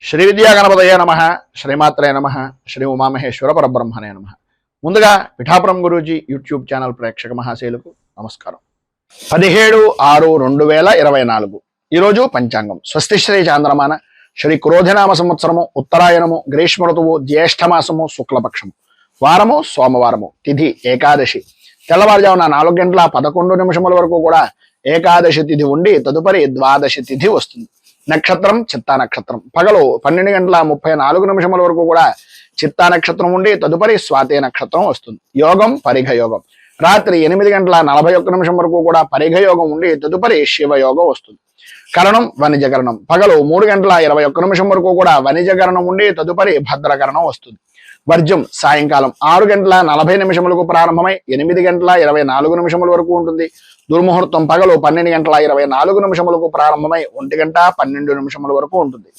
శ్రీ విద్యా గణపతయే నమ, శ్రీమాత్రే నమ, శ్రీ ఉమామహేశ్వర పరబ్రహ్మణే నమ. ముందుగా పిఠాపురం గురూజీ యూట్యూబ్ ఛానల్ ప్రేక్షక మహాశైలకు నమస్కారం. 17/6/2024 ఈరోజు పంచాంగం. స్వస్తిశ్రీ చాంద్రమాన శ్రీ క్రోధినామ సంవత్సరము, ఉత్తరాయణము, గ్రీష్మ ఋతువు, జ్యేష్ఠమాసము, శుక్లపక్షము, వారము సోమవారము, తిథి ఏకాదశి. తెల్లవారుజామున 4:11 వరకు కూడా ఏకాదశి తిథి ఉండి తదుపరి ద్వాదశి తిథి వస్తుంది. నక్షత్రం చిత్తా నక్షత్రం. పగలు 12:34 వరకు కూడా చిత్తా నక్షత్రం ఉండి తదుపరి స్వాతి నక్షత్రం వస్తుంది. యోగం పరిఘ యోగం. రాత్రి 8:41 వరకు కూడా పరిఘ యోగం ఉండి తదుపరి శివయోగం వస్తుంది. కరణం వణిజకరణం. పగలు 3:21 వరకు కూడా వణిజకరణం ఉండి తదుపరి భద్రకరణం వస్తుంది. వర్జం సాయంకాలం 6:40 ప్రారంభమై 8:24 వరకు ఉంటుంది. దుర్ముహూర్తం పగలు 12:24 ప్రారంభమై 1:12 వరకు ఉంటుంది.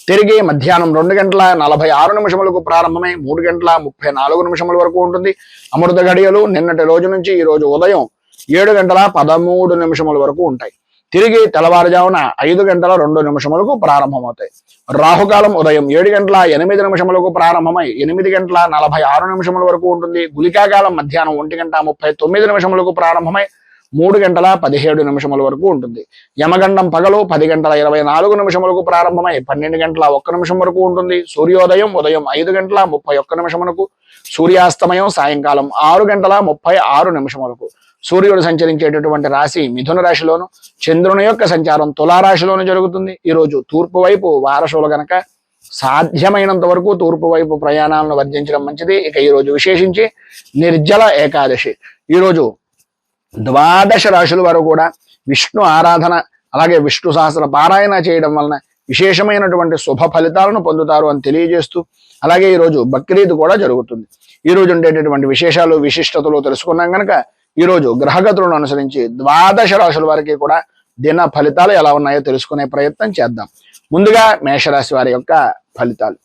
తిరిగి మధ్యాహ్నం 2:46 ప్రారంభమై 3:34 వరకు ఉంటుంది. అమృత గడియలు నిన్నటి రోజు నుంచి ఈ రోజు ఉదయం 7:13 వరకు ఉంటాయి. తిరిగి తెల్లవారుజామున 5:02 ప్రారంభమవుతాయి. రాహుకాలం ఉదయం 7:08 ప్రారంభమై 8:46 వరకు ఉంటుంది. గుళికాకాలం మధ్యాహ్నం 1:39 ప్రారంభమై 3:17 వరకు ఉంటుంది. యమగండం పగలు 10:24 ప్రారంభమై 12:01 వరకు ఉంటుంది. సూర్యోదయం ఉదయం 5:31 సూర్యాస్తమయం సాయంకాలం 6:36 వరకు. సూర్యుడు సంచరించేటటువంటి రాశి మిథున రాశిలోను, చంద్రుని యొక్క సంచారం తులారాశిలోను జరుగుతుంది. ఈరోజు తూర్పు వైపు వారసులు గనక సాధ్యమైనంత వరకు తూర్పు వైపు ప్రయాణాలను వర్జించడం మంచిది. ఇక ఈరోజు విశేషించి నిర్జల ఏకాదశి. ఈరోజు 12 రాశుల వారు కూడా విష్ణు ఆరాధన అలాగే విష్ణు సహస్ర పారాయణ చేయడం వలన విశేషమైనటువంటి శుభ ఫలితాలను పొందుతారు అని తెలియజేస్తూ, అలాగే ఈరోజు బక్రీద్ కూడా జరుగుతుంది. ఈ రోజు ఉండేటటువంటి విశేషాలు విశిష్టతలు తెలుసుకున్నాం కనుక ఈరోజు గ్రహగతులను అనుసరించి 12 రాశుల వారికి కూడా దిన ఫలితాలు ఎలా ఉన్నాయో తెలుసుకునే ప్రయత్నం చేద్దాం. ముందుగా మేషరాశి వారి యొక్క ఫలితాలు.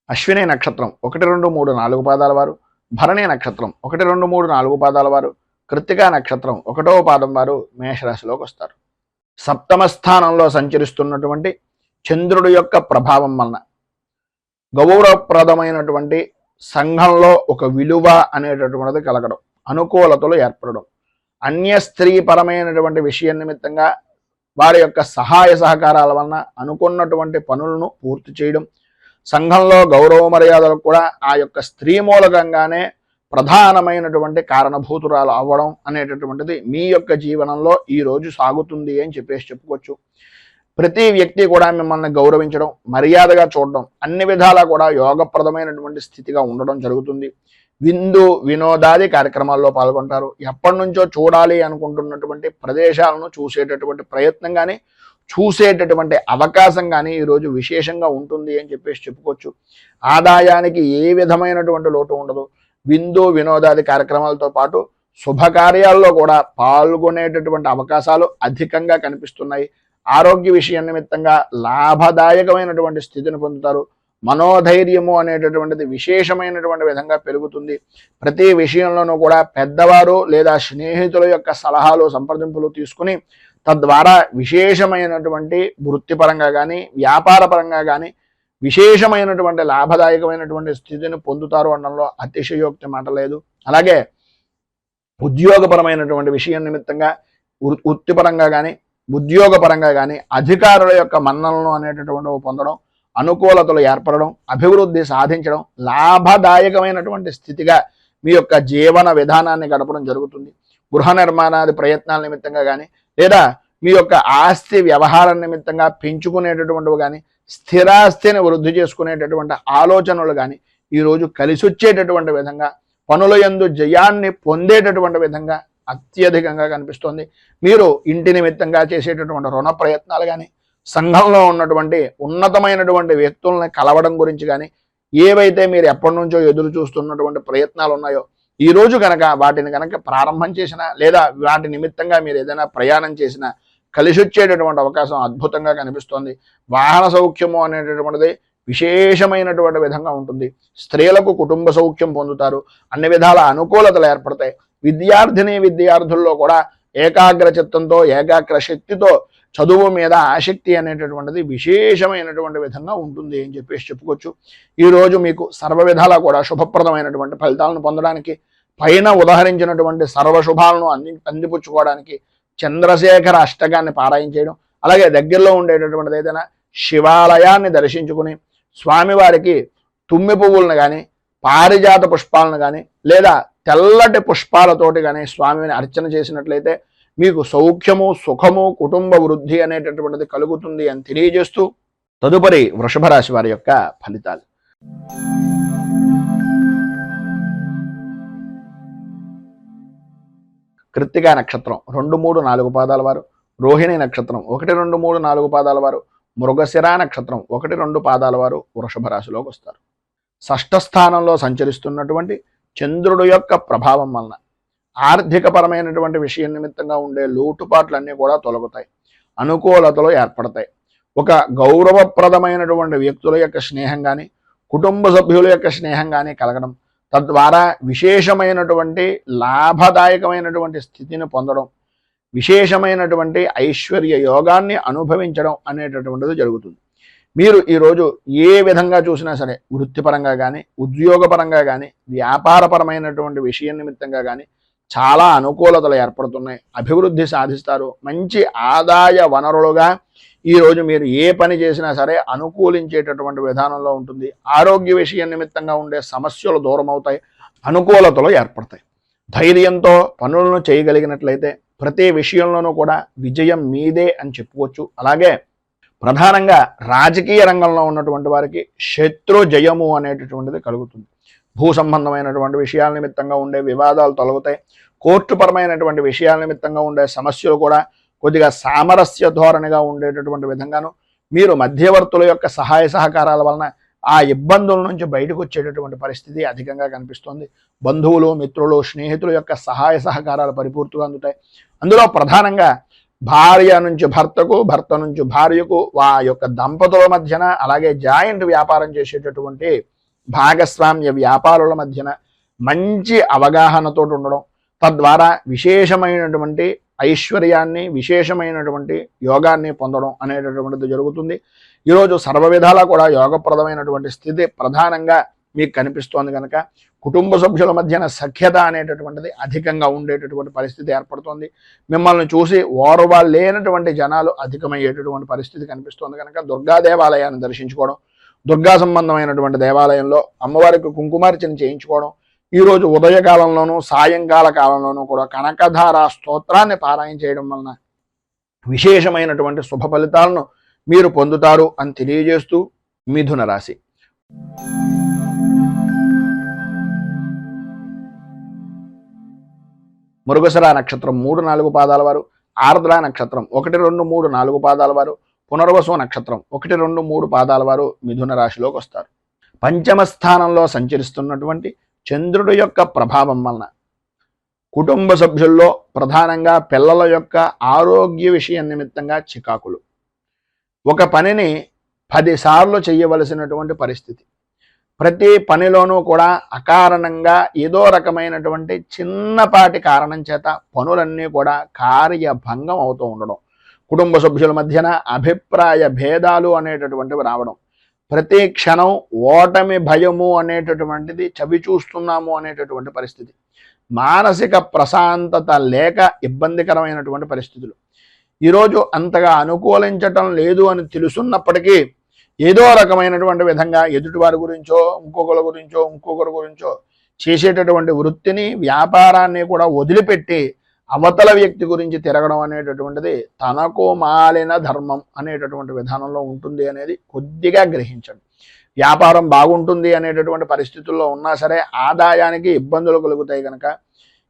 అశ్విని నక్షత్రం 1, 2, 3, 4 పాదాల వారు, భరణి నక్షత్రం 1, 2, 3, 4 పాదాల వారు, కృత్తికా నక్షత్రం 1వ పాదం వారు మేషరాశిలోకి వస్తారు. సప్తమ స్థానంలో సంచరిస్తున్నటువంటి చంద్రుడి యొక్క ప్రభావం వలన గౌరవప్రదమైనటువంటి సంఘంలో ఒక విలువ అనేటటువంటిది కలగడం, అనుకూలతలు ఏర్పడడం, అన్య స్త్రీపరమైనటువంటి విషయం నిమిత్తంగా వారి యొక్క సహాయ సహకారాల వలన అనుకున్నటువంటి పనులను పూర్తి చేయడం, సంఘంలో గౌరవ మర్యాదలకు కూడా ఆ యొక్క స్త్రీ మూలకంగానే ప్రధానమైనటువంటి కారణభూతురాలు అవ్వడం అనేటటువంటిది మీ యొక్క జీవనంలో ఈ రోజు సాగుతుంది అని చెప్పుకోవచ్చు. ప్రతి వ్యక్తి కూడా మిమ్మల్ని గౌరవించడం, మర్యాదగా చూడడం, అన్ని విధాలా కూడా యోగప్రదమైనటువంటి స్థితిగా ఉండడం జరుగుతుంది. విందు వినోదాది కార్యక్రమాల్లో పాల్గొంటారు. ఎప్పటి నుంచో చూడాలి అనుకుంటున్నటువంటి ప్రదేశాలను చూసేటటువంటి ప్రయత్నం కానీ చూసేటటువంటి అవకాశం కానీ ఈరోజు విశేషంగా ఉంటుంది అని చెప్పుకోవచ్చు. ఆదాయానికి ఏ విధమైనటువంటి లోటు ఉండదు. విందు వినోదాది కార్యక్రమాలతో పాటు శుభకార్యాల్లో కూడా పాల్గొనేటటువంటి అవకాశాలు అధికంగా కనిపిస్తున్నాయి. ఆరోగ్య విషయం నిమిత్తంగా లాభదాయకమైనటువంటి స్థితిని పొందుతారు. మనోధైర్యము అనేటటువంటిది విశేషమైనటువంటి విధంగా పెరుగుతుంది. ప్రతి విషయంలోనూ కూడా పెద్దవారు లేదా స్నేహితుల యొక్క సలహాలు సంప్రదింపులు తీసుకుని తద్వారా విశేషమైనటువంటి వృత్తిపరంగా కానీ వ్యాపార పరంగా కానీ విశేషమైనటువంటి లాభదాయకమైనటువంటి స్థితిని పొందుతారు అనడంలో అతిశయోక్తి మాట లేదు. అలాగే ఉద్యోగపరమైనటువంటి విషయం నిమిత్తంగా వృత్తిపరంగా కానీ ఉద్యోగపరంగా కానీ అధికారుల యొక్క మన్ననలను అనేటటువంటివి పొందడం, అనుకూలతలు ఏర్పడడం, అభివృద్ధి సాధించడం, లాభదాయకమైనటువంటి స్థితిగా మీ యొక్క జీవన విధానాన్ని గడపడం జరుగుతుంది. గృహ నిర్మాణాది ప్రయత్నాల నిమిత్తంగా కానీ లేదా మీ యొక్క ఆస్తి వ్యవహారం నిమిత్తంగా పెంచుకునేటటువంటివి కానీ స్థిరాస్తిని వృద్ధి చేసుకునేటటువంటి ఆలోచనలు కానీ ఈరోజు కలిసి వచ్చేటటువంటి విధంగా పనుల యందు జయాన్ని పొందేటటువంటి విధంగా అత్యధికంగా కనిపిస్తోంది. మీరు ఇంటి నిమిత్తంగా చేసేటటువంటి రుణ ప్రయత్నాలు కానీ సంఘంలో ఉన్నటువంటి ఉన్నతమైనటువంటి వ్యక్తుల్ని కలవడం గురించి కానీ ఏవైతే మీరు ఎప్పటి నుంచో ఎదురు చూస్తున్నటువంటి ప్రయత్నాలు ఉన్నాయో ఈ రోజు కనుక వాటిని కనుక ప్రారంభం చేసినా లేదా వాటి నిమిత్తంగా మీరు ఏదైనా ప్రయాణం చేసినా కలిసి వచ్చేటటువంటి అవకాశం అద్భుతంగా కనిపిస్తోంది. వాహన సౌఖ్యము అనేటటువంటిది విశేషమైనటువంటి విధంగా ఉంటుంది. స్త్రీలకు కుటుంబ సౌఖ్యం పొందుతారు. అన్ని విధాల అనుకూలతలు ఏర్పడతాయి. విద్యార్థిని విద్యార్థుల్లో కూడా ఏకాగ్ర చిత్తంతో ఏకాగ్ర శక్తితో చదువు మీద ఆసక్తి అనేటటువంటిది విశేషమైనటువంటి విధంగా ఉంటుంది అని చెప్పేసి చెప్పుకోవచ్చు. ఈరోజు మీకు సర్వ విధాలా కూడా శుభప్రదమైనటువంటి ఫలితాలను పొందడానికి, పైన ఉదహరించినటువంటి సర్వశుభాలను అందిపుచ్చుకోవడానికి చంద్రశేఖర అష్టకాన్ని పారాయణ చేయడం, అలాగే దగ్గరలో ఉండేటటువంటిది ఏదైనా శివాలయాన్ని దర్శించుకుని స్వామివారికి తుమ్మి పువ్వులను కానీ, పారిజాత పుష్పాలను కానీ, లేదా తెల్లటి పుష్పాలతోటి కానీ స్వామిని అర్చన చేసినట్లయితే మీకు సౌఖ్యము, సుఖము, కుటుంబ వృద్ధి అనేటటువంటిది కలుగుతుంది అని తెలియజేస్తూ తదుపరి వృషభ రాశి వారి యొక్క ఫలితాలు. కృత్తికా నక్షత్రం 2, 3, 4 పాదాల వారు, రోహిణి నక్షత్రం 1, 2, 3, 4 పాదాల వారు, మృగశిర నక్షత్రం 1, 2 పాదాల వారు వృషభ రాశిలోకి వస్తారు. షష్ఠ స్థానంలో సంచరిస్తున్నటువంటి చంద్రుడు యొక్క ప్రభావం వలన ఆర్థికపరమైనటువంటి విషయం నిమిత్తంగా ఉండే లోటుపాట్లన్నీ కూడా తొలగుతాయి, అనుకూలతలు ఏర్పడతాయి. ఒక గౌరవప్రదమైనటువంటి వ్యక్తుల యొక్క స్నేహం కానీ, కుటుంబ సభ్యుల యొక్క స్నేహం కానీ కలగడం, తద్వారా విశేషమైనటువంటి లాభదాయకమైనటువంటి స్థితిని పొందడం, విశేషమైనటువంటి ఐశ్వర్య యోగాన్ని అనుభవించడం అనేటటువంటిది జరుగుతుంది. మీరు ఈరోజు ఏ విధంగా చూసినా సరే, వృత్తిపరంగా కానీ, ఉద్యోగపరంగా కానీ, వ్యాపారపరమైనటువంటి విషయం నిమిత్తంగా కానీ చాలా అనుకూలతలు ఏర్పడుతున్నాయి, అభివృద్ధి సాధిస్తారు. మంచి ఆదాయ వనరులుగా ఈరోజు మీరు ఏ పని చేసినా సరే అనుకూలించేటటువంటి విధానంలో ఉంటుంది. ఆరోగ్య విషయం నిమిత్తంగా ఉండే సమస్యలు దూరం అవుతాయి, అనుకూలతలు ఏర్పడతాయి. ధైర్యంతో పనులను చేయగలిగినట్లయితే ప్రతి విషయంలోనూ కూడా విజయం మీదే అని చెప్పుకోవచ్చు. అలాగే ప్రధానంగా రాజకీయ రంగంలో ఉన్నటువంటి వారికి శత్రు జయము అనేటటువంటిది కలుగుతుంది. భూ సంబంధమైనటువంటి విషయాల నిమిత్తంగా ఉండే వివాదాలు తొలగుతాయి. కోర్టుపరమైనటువంటి విషయాల నిమిత్తంగా ఉండే సమస్యలు కూడా కొద్దిగా సామరస్య ధోరణిగా ఉండేటటువంటి విధంగాను, మీరు మధ్యవర్తుల యొక్క సహాయ సహకారాల వలన ఆ ఇబ్బందుల నుంచి బయటకు వచ్చేటటువంటి పరిస్థితి అధికంగా కనిపిస్తుంది. బంధువులు, మిత్రులు, స్నేహితుల యొక్క సహాయ సహకారాలు పరిపూర్తిగా అందుతాయి. అందులో ప్రధానంగా భార్య నుంచి భర్తకు, భర్త నుంచి భార్యకు, ఆ యొక్క దంపతుల మధ్యన, అలాగే జాయింట్ వ్యాపారం చేసేటటువంటి భాగస్వామ్య వ్యాపారుల మధ్యన మంచి అవగాహనతో ఉండడం, తద్వారా విశేషమైనటువంటి ఐశ్వర్యాన్ని, విశేషమైనటువంటి యోగాన్ని పొందడం అనేటటువంటిది జరుగుతుంది. ఈరోజు సర్వ విధాలా కూడా యోగప్రదమైనటువంటి స్థితి ప్రధానంగా మీకు కనిపిస్తోంది కనుక కుటుంబ సభ్యుల మధ్యన సఖ్యత అనేటటువంటిది అధికంగా ఉండేటటువంటి పరిస్థితి ఏర్పడుతోంది. మిమ్మల్ని చూసి ఓర్వలేనటువంటి జనాలు అధికమయ్యేటటువంటి పరిస్థితి కనిపిస్తోంది కనుక దుర్గా దేవాలయాన్ని దర్శించుకోవడం, దుర్గా సంబంధమైనటువంటి దేవాలయంలో అమ్మవారికి కుంకుమార్చన చేయించుకోవడం, ఈరోజు ఉదయకాలంలోనూ సాయంకాల కాలంలోనూ కూడా కనకధార స్తోత్రాన్ని పారాయణ చేయడం వలన విశేషమైనటువంటి శుభ ఫలితాలను మీరు పొందుతారు అని తెలియజేస్తూ మిథున రాశి. మృగశిర నక్షత్రం 3, 4 పాదాల వారు, ఆర్ద్ర నక్షత్రం 1, 2, 3, 4 పాదాల వారు, పునర్వసు నక్షత్రం 1, 2, 3 పాదాల వారు మిథున రాశిలోకి వస్తారు. పంచమ స్థానంలో సంచరిస్తున్నటువంటి చంద్రుడి యొక్క ప్రభావం వలన కుటుంబ సభ్యుల్లో ప్రధానంగా పిల్లల యొక్క ఆరోగ్య విషయం నిమిత్తంగా చికాకులు, ఒక పనిని 10 సార్లు చేయవలసినటువంటి పరిస్థితి, ప్రతి పనిలోనూ కూడా అకారణంగా ఏదో రకమైనటువంటి చిన్నపాటి కారణం చేత పనులన్నీ కూడా కార్యభంగం అవుతూ ఉండడం, కుటుంబ సభ్యుల మధ్యన అభిప్రాయ భేదాలు అనేటటువంటివి రావడం, ప్రతి క్షణం ఓటమి భయము అనేటటువంటిది చవి చూస్తున్నాము అనేటటువంటి పరిస్థితి, మానసిక ప్రశాంతత లేక ఇబ్బందికరమైనటువంటి పరిస్థితులు. ఈరోజు అంతగా అనుకూలించటం లేదు అని తెలుసున్నప్పటికీ ఏదో రకమైనటువంటి విధంగా ఎదుటివారి గురించో, ఇంకొకరి గురించో చేసేటటువంటి వృత్తిని, వ్యాపారాన్ని కూడా వదిలిపెట్టి అవతల వ్యక్తి గురించి తిరగడం అనేటటువంటిది తనకు మాలిన ధర్మం అనేటటువంటి విధానంలో ఉంటుంది అనేది కొద్దిగా గ్రహించండి. వ్యాపారం బాగుంటుంది అనేటటువంటి పరిస్థితుల్లో ఉన్నా సరే ఆదాయానికి ఇబ్బందులు కలుగుతాయి కనుక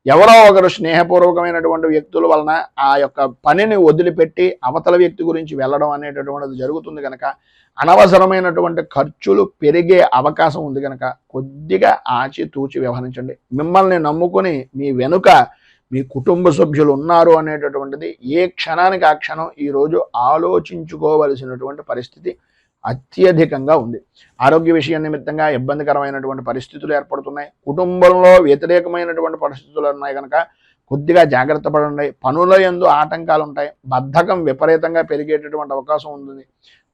ఎవరో ఒకరు స్నేహపూర్వకమైనటువంటి వ్యక్తుల వలన ఆ యొక్క పనిని వదిలిపెట్టి అవతల వ్యక్తి గురించి వెళ్ళడం అనేటటువంటిది జరుగుతుంది కనుక అనవసరమైనటువంటి ఖర్చులు పెరిగే అవకాశం ఉంది కనుక కొద్దిగా ఆచితూచి వ్యవహరించండి. మిమ్మల్ని నమ్ముకుని మీ వెనుక మీ కుటుంబ సభ్యులు ఉన్నారు అనేటటువంటిది ఏ క్షణానికి ఆ క్షణం ఈరోజు ఆలోచించుకోవలసినటువంటి పరిస్థితి అత్యధికంగా ఉంది. ఆరోగ్య విషయం నిమిత్తంగా ఇబ్బందికరమైనటువంటి పరిస్థితులు ఏర్పడుతున్నాయి. కుటుంబంలో వ్యతిరేకమైనటువంటి పరిస్థితులు ఉన్నాయి కనుక కొద్దిగా జాగ్రత్త పడండి. పనుల యందు ఆటంకాలు ఉంటాయి. బద్ధకం విపరీతంగా పెరిగేటటువంటి అవకాశం ఉంటుంది.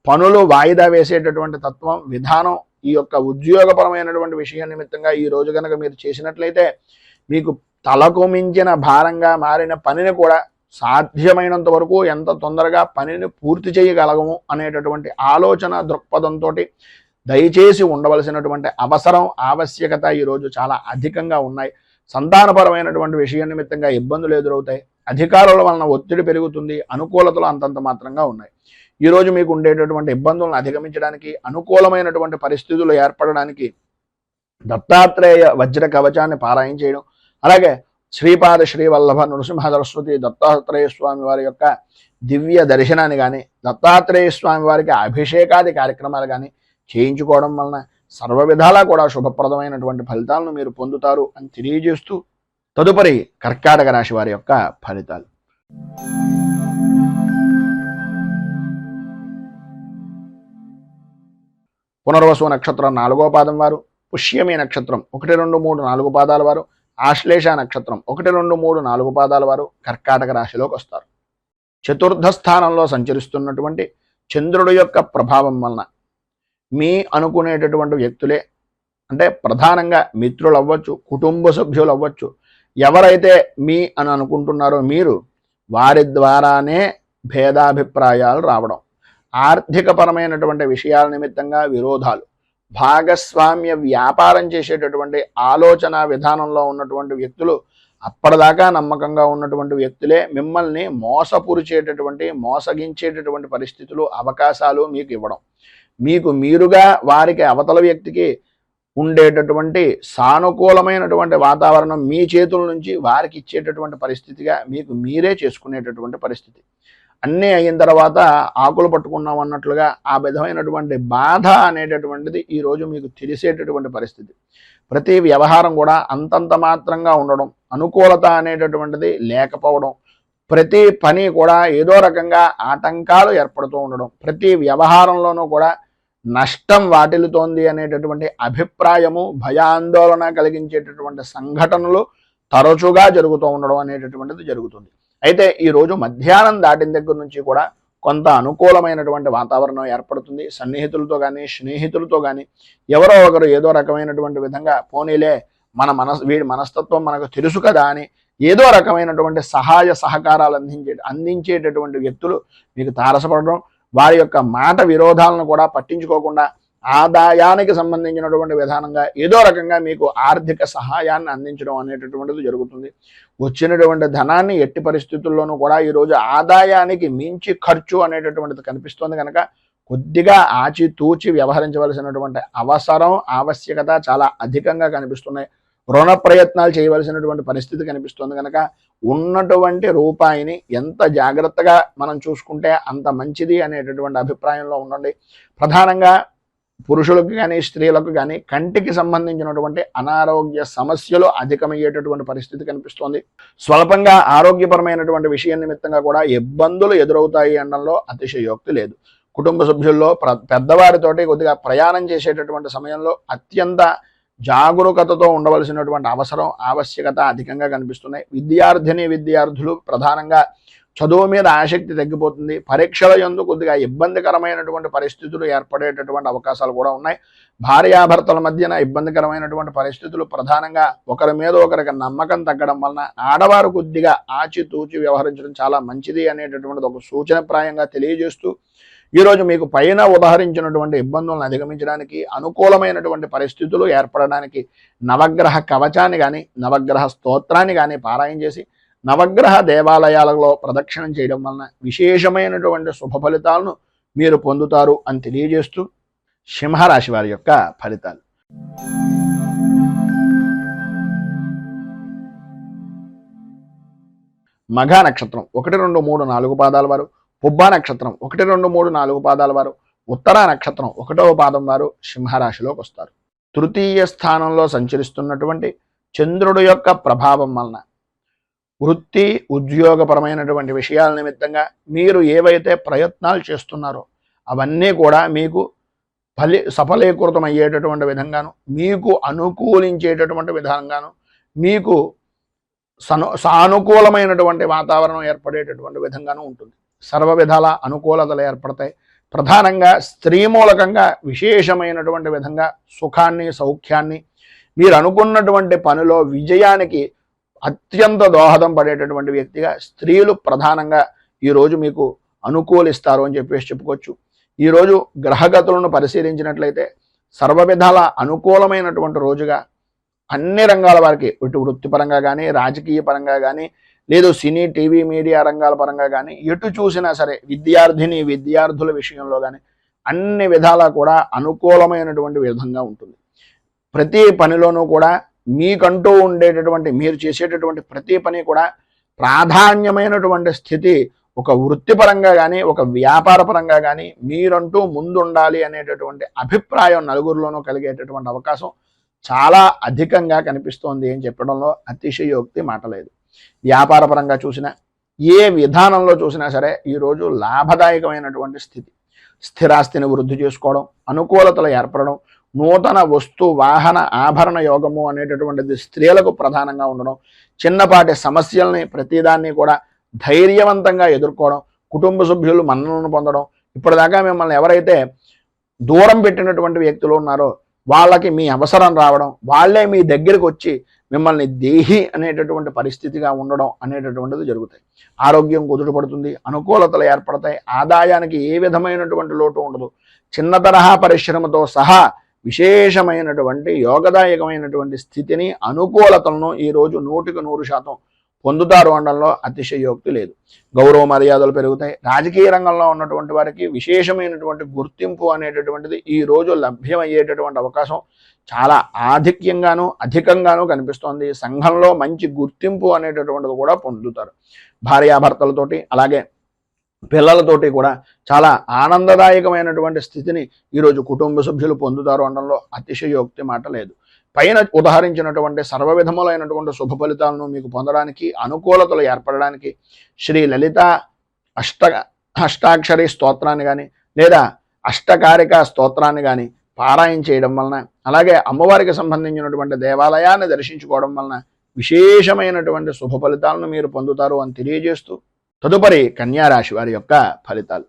పనులు వాయిదా వేసేటటువంటి తత్వం విధానం ఈ యొక్క ఉద్యోగపరమైనటువంటి విషయం నిమిత్తంగా ఈ రోజు కనుక మీరు చేసినట్లయితే మీకు తలకు మించిన భారంగా మారిన పనిని కూడా సాధ్యమైనంత వరకు ఎంత తొందరగా పనిని పూర్తి చేయగలగము అనేటటువంటి ఆలోచన దృక్పథంతో దయచేసి ఉండవలసినటువంటి అవసరం ఆవశ్యకత ఈరోజు చాలా అధికంగా ఉన్నాయి. సంతానపరమైనటువంటి విషయం నిమిత్తంగా ఇబ్బందులు ఎదురవుతాయి. అధికారుల వలన ఒత్తిడి పెరుగుతుంది. అనుకూలతలు అంతంత మాత్రంగా ఉన్నాయి. ఈరోజు మీకు ఉండేటటువంటి ఇబ్బందులను అధిగమించడానికి, అనుకూలమైనటువంటి పరిస్థితులు ఏర్పడడానికి దత్తాత్రేయ వజ్ర కవచాన్ని పారాయణ చేయడం, అలాగే శ్రీపాద శ్రీవల్లభ నృసింహ సరస్వతి దత్తాత్రేయ స్వామి వారి యొక్క దివ్య దర్శనాన్ని కానీ, దత్తాత్రేయ స్వామి వారికి అభిషేకాది కార్యక్రమాలు కానీ చేయించుకోవడం వలన సర్వ విధాలా కూడా శుభప్రదమైనటువంటి ఫలితాలను మీరు పొందుతారు అని తెలియజేస్తూ తదుపరి కర్కాటక రాశి వారి యొక్క ఫలితాలు. పునర్వసు నక్షత్రం 4వ పాదం వారు, పుష్యమి నక్షత్రం 1, 2, 3, 4 పాదాల వారు, ఆశ్లేష నక్షత్రం 1, 2, 3, 4 పాదాల వారు కర్కాటక రాశిలోకి వస్తారు. చతుర్థ స్థానంలో సంచరిస్తున్నటువంటి చంద్రుడి యొక్క ప్రభావం వలన మీ అనుకునేటటువంటి వ్యక్తులే, అంటే ప్రధానంగా మిత్రులు అవ్వచ్చు, కుటుంబ సభ్యులు అవ్వచ్చు, ఎవరైతే మీ అని అనుకుంటున్నారో మీరు వారి ద్వారానే భేదాభిప్రాయాలు రావడం, ఆర్థికపరమైనటువంటి విషయాల నిమిత్తంగా విరోధాలు, భాగస్వామ్య వ్యాపారం చేసేటటువంటి ఆలోచన విధానంలో ఉన్నటువంటి వ్యక్తులు, అప్పటిదాకా నమ్మకంగా ఉన్నటువంటి వ్యక్తులే మిమ్మల్ని మోసపురిచేటటువంటి మోసగించేటటువంటి పరిస్థితులు అవకాశాలు మీకు ఇవ్వడం, మీకు మీరుగా వారికి అవతల వ్యక్తికి ఉండేటటువంటి సానుకూలమైనటువంటి వాతావరణం మీ చేతుల నుంచి వారికి ఇచ్చేటటువంటి పరిస్థితిగా మీకు మీరే చేసుకునేటటువంటి పరిస్థితి. అన్నీ అయిన తర్వాత ఆకులు పట్టుకున్నాం అన్నట్లుగా ఆ విధమైనటువంటి బాధ అనేటటువంటిది ఈరోజు మీకు తెలిసేటటువంటి పరిస్థితి. ప్రతి వ్యవహారం కూడా అంతంత మాత్రంగా ఉండడం, అనుకూలత అనేటటువంటిది లేకపోవడం, ప్రతి పని కూడా ఏదో రకంగా ఆటంకాలు ఏర్పడుతూ ఉండడం, ప్రతి వ్యవహారంలోనూ కూడా నష్టం వాటిల్లుతోంది అనేటటువంటి అభిప్రాయము, భయాందోళన కలిగించేటటువంటి సంఘటనలు తరచుగా జరుగుతూ ఉండడం అనేటటువంటిది జరుగుతుంది. అయితే ఈరోజు మధ్యాహ్నం దాటిన దగ్గర నుంచి కూడా కొంత అనుకూలమైనటువంటి వాతావరణం ఏర్పడుతుంది. సన్నిహితులతో కానీ స్నేహితులతో కానీ ఎవరో ఒకరు ఏదో రకమైనటువంటి విధంగా పోనీలే వీడి మనస్తత్వం మనకు తెలుసు కదా అని ఏదో రకమైనటువంటి సహాయ సహకారాలు అందించేటటువంటి వ్యక్తులు మీకు తారసపడడం, వారి యొక్క మాట విరోధాలను కూడా పట్టించుకోకుండా ఆదాయానికి సంబంధించినటువంటి విధానంగా ఏదో రకంగా మీకు ఆర్థిక సహాయాన్ని అందించడం అనేటటువంటిది జరుగుతుంది. వచ్చినటువంటి ధనాన్ని ఎట్టి పరిస్థితుల్లోనూ కూడా ఈరోజు ఆదాయానికి మించి ఖర్చు అనేటటువంటిది కనిపిస్తుంది కనుక కొద్దిగా ఆచితూచి వ్యవహరించవలసినటువంటి అవసరం ఆవశ్యకత చాలా అధికంగా కనిపిస్తున్నాయి. రుణ ప్రయత్నాలు చేయవలసినటువంటి పరిస్థితి కనిపిస్తుంది కనుక ఉన్నటువంటి రూపాయిని ఎంత జాగ్రత్తగా మనం చూసుకుంటే అంత మంచిది అనేటటువంటి అభిప్రాయంలో ఉండండి. ప్రధానంగా పురుషులకు కానీ స్త్రీలకు కానీ కంటికి సంబంధించినటువంటి అనారోగ్య సమస్యలు అధికమయ్యేటటువంటి పరిస్థితి కనిపిస్తోంది. స్వల్పంగా ఆరోగ్యపరమైనటువంటి విషయం నిమిత్తంగా కూడా ఇబ్బందులు ఎదురవుతాయి అనడంలో అతిశయోక్తి లేదు. కుటుంబ సభ్యుల్లో పెద్దవారితోటి కొద్దిగా ప్రయాణం చేసేటటువంటి సమయంలో అత్యంత జాగరూకతతో ఉండవలసినటువంటి అవసరం ఆవశ్యకత అధికంగా కనిపిస్తున్నాయి. విద్యార్థులు ప్రధానంగా చదువు మీద ఆసక్తి తగ్గిపోతుంది. పరీక్షల యందు కొద్దిగా ఇబ్బందికరమైనటువంటి పరిస్థితులు ఏర్పడేటటువంటి అవకాశాలు కూడా ఉన్నాయి. భార్యాభర్తల మధ్యన ఇబ్బందికరమైనటువంటి పరిస్థితులు, ప్రధానంగా ఒకరి మీద ఒకరికి నమ్మకం తగ్గడం వలన ఆడవారు కొద్దిగా ఆచితూచి వ్యవహరించడం చాలా మంచిది అనేటటువంటిది ఒక సూచనప్రాయంగా తెలియజేస్తూ ఈరోజు మీకు పైన ఉదాహరించినటువంటి ఇబ్బందులను అధిగమించడానికి, అనుకూలమైనటువంటి పరిస్థితులు ఏర్పడడానికి నవగ్రహ కవచాన్ని కానీ నవగ్రహ స్తోత్రాన్ని కానీ పారాయణ చేసి నవగ్రహ దేవాలయాలలో ప్రదక్షిణం చేయడం వలన విశేషమైనటువంటి శుభ ఫలితాలను మీరు పొందుతారు అని తెలియజేస్తూ సింహరాశి వారి యొక్క ఫలితాలు. మఘ నక్షత్రం 1, 2, 3, 4 పాదాల వారు, పుబ్బ నక్షత్రం 1, 2, 3, 4 పాదాల వారు, ఉత్తర నక్షత్రం 1వ పాదం వారు సింహరాశిలోకి వస్తారు. తృతీయ స్థానంలో సంచరిస్తున్నటువంటి చంద్రుడు యొక్క ప్రభావం వలన వృత్తి ఉద్యోగపరమైనటువంటి విషయాల నిమిత్తంగా మీరు ఏవైతే ప్రయత్నాలు చేస్తున్నారో అవన్నీ కూడా మీకు సఫలీకృతం అయ్యేటటువంటి విధంగాను, మీకు అనుకూలించేటటువంటి విధంగాను, మీకు సానుకూలమైనటువంటి వాతావరణం ఏర్పడేటటువంటి విధంగానూ ఉంటుంది. సర్వ విధాల అనుకూలతలు ఏర్పడతాయి. ప్రధానంగా స్త్రీ మూలకంగా విశేషమైనటువంటి విధంగా సుఖాన్ని, సౌఖ్యాన్ని, మీరు అనుకున్నటువంటి పనిలో విజయానికి అత్యంత దోహదం పడేటటువంటి వ్యక్తిగా స్త్రీలు ప్రధానంగా ఈరోజు మీకు అనుకూలిస్తారు అని చెప్పేసి చెప్పుకోవచ్చు. ఈరోజు గ్రహగతులను పరిశీలించినట్లయితే సర్వ విధాల అనుకూలమైనటువంటి రోజుగా అన్ని రంగాల వారికి, ఇటు వృత్తిపరంగా కానీ, రాజకీయ పరంగా కానీ, లేదు సినీ, టీవీ, మీడియా రంగాల పరంగా కానీ, ఎటు చూసినా సరే విద్యార్థుల విషయంలో కానీ అన్ని విధాలా కూడా అనుకూలమైనటువంటి విధంగా ఉంటుంది. ప్రతి పనిలోనూ కూడా మీకంటూ ఉండేటటువంటి, మీరు చేసేటటువంటి ప్రతి పని కూడా ప్రాధాన్యమైనటువంటి స్థితి ఒక వృత్తిపరంగా కానీ, ఒక వ్యాపార పరంగా కానీ మీరంటూ ముందుండాలి అనేటటువంటి అభిప్రాయం నలుగురిలోనూ కలిగేటటువంటి అవకాశం చాలా అధికంగా కనిపిస్తోంది అని చెప్పడంలో అతిశయోక్తి మాట లేదు. వ్యాపార పరంగా చూసినా, ఏ విధానంలో చూసినా సరే ఈరోజు లాభదాయకమైనటువంటి స్థితి. స్థిరాస్తిని వృద్ధి చేసుకోవడం, అనుకూలతలు ఏర్పడడం, నూతన వస్తు వాహన ఆభరణ యోగము అనేటటువంటిది స్త్రీలకు ప్రధానంగా ఉండడం, చిన్నపాటి సమస్యల్ని ప్రతిదాన్ని కూడా ధైర్యవంతంగా ఎదుర్కోవడం, కుటుంబ సభ్యులు మన్ననను పొందడం, ఇప్పటిదాకా మిమ్మల్ని ఎవరైతే దూరం పెట్టినటువంటి వ్యక్తులు ఉన్నారో వాళ్ళకి మీ అవసరం రావడం, వాళ్ళే మీ దగ్గరికి వచ్చి మిమ్మల్ని దేహి అనేటటువంటి పరిస్థితిగా ఉండడం అనేటటువంటిది జరుగుతాయి. ఆరోగ్యం కుదుటపడుతుంది, అనుకూలతలు ఏర్పడతాయి, ఆదాయానికి ఏ విధమైనటువంటి లోటు ఉండదు. చిన్న తరహా పరిశ్రమతో సహా విశేషమైనటువంటి యోగదాయకమైనటువంటి స్థితిని, అనుకూలతలను ఈరోజు 100% పొందుతారు అనడంలో అతిశయోక్తి లేదు. గౌరవ మర్యాదలు పెరుగుతాయి. రాజకీయ రంగంలో ఉన్నటువంటి వారికి విశేషమైనటువంటి గుర్తింపు అనేటటువంటిది ఈరోజు లభ్యమయ్యేటటువంటి అవకాశం చాలా అధికంగాను కనిపిస్తోంది. సంఘంలో మంచి గుర్తింపు అనేటటువంటిది కూడా పొందుతారు. భార్యాభర్తలతోటి అలాగే పిల్లలతోటి కూడా చాలా ఆనందదాయకమైనటువంటి స్థితిని ఈరోజు కుటుంబ సభ్యులు పొందుతారు అనడంలో అతిశయోక్తి మాట లేదు. పైన ఉదాహరించినటువంటి సర్వ విధములైనటువంటి శుభ ఫలితాలను మీకు పొందడానికి, అనుకూలతలు ఏర్పడడానికి శ్రీ లలిత అష్టాక్షరి స్తోత్రాన్ని కానీ, లేదా అష్టకారిక స్తోత్రాన్ని కానీ పారాయణ చేయడం వలన, అలాగే అమ్మవారికి సంబంధించినటువంటి దేవాలయాన్ని దర్శించుకోవడం వలన విశేషమైనటువంటి శుభ ఫలితాలను మీరు పొందుతారు అని తెలియజేస్తూ, తదుపరి కన్యారాశి వారి యొక్క ఫలితాలు.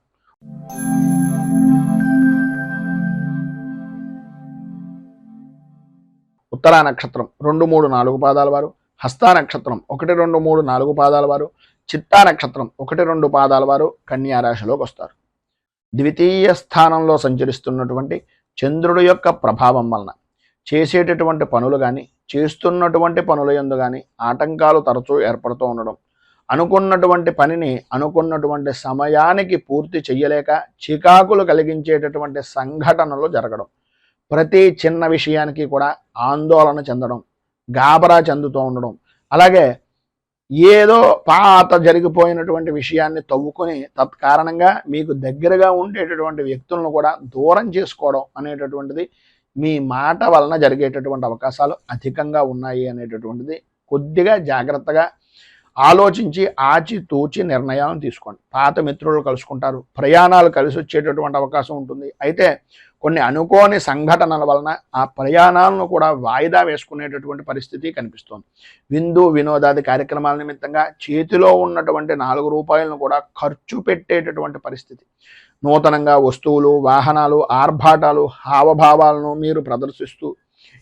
ఉత్తరా నక్షత్రం 2, 3, 4 పాదాల వారు, హస్తా నక్షత్రం 1, 2, 3, 4 పాదాల వారు, చిత్తా నక్షత్రం 1, 2 పాదాల వారు కన్యారాశిలోకి వస్తారు. ద్వితీయ స్థానంలో సంచరిస్తున్నటువంటి చంద్రుడి యొక్క ప్రభావం వలన చేసేటటువంటి పనులు కానీ, చేస్తున్నటువంటి పనుల యందు కానీ ఆటంకాలు తరచూ ఏర్పడుతూ ఉండడం, అనుకున్నటువంటి పనిని అనుకున్నటువంటి సమయానికి పూర్తి చేయలేక చికాకులు కలిగించేటటువంటి సంఘటనలు జరగడం, ప్రతి చిన్న విషయానికి కూడా ఆందోళన చెందడం, గాబరా చెందుతూ ఉండడం, అలాగే ఏదో పాత జరిగిపోయినటువంటి విషయాన్ని తవ్వుకొని తత్కారణంగా మీకు దగ్గరగా ఉండేటటువంటి వ్యక్తులను కూడా దూరం చేసుకోవడం అనేటటువంటిది మీ మాట వలన జరిగేటటువంటి అవకాశాలు అధికంగా ఉన్నాయి అనేటటువంటిది కొద్దిగా జాగ్రత్తగా ఆలోచించి ఆచితూచి నిర్ణయాలను తీసుకోండి. పాత మిత్రులు కలుసుకుంటారు, ప్రయాణాలు కలిసి వచ్చేటటువంటి అవకాశం ఉంటుంది. అయితే కొన్ని అనుకోని సంఘటనల వలన ఆ ప్రయాణాలను కూడా వాయిదా వేసుకునేటటువంటి పరిస్థితి కనిపిస్తోంది. విందు వినోదాది కార్యక్రమాల నిమిత్తంగా చేతిలో ఉన్నటువంటి 4 రూపాయలను కూడా ఖర్చు పెట్టేటటువంటి పరిస్థితి. నూతనంగా వస్తువులు, వాహనాలు, ఆర్భాటాలు, హావభావాలను మీరు ప్రదర్శిస్తూ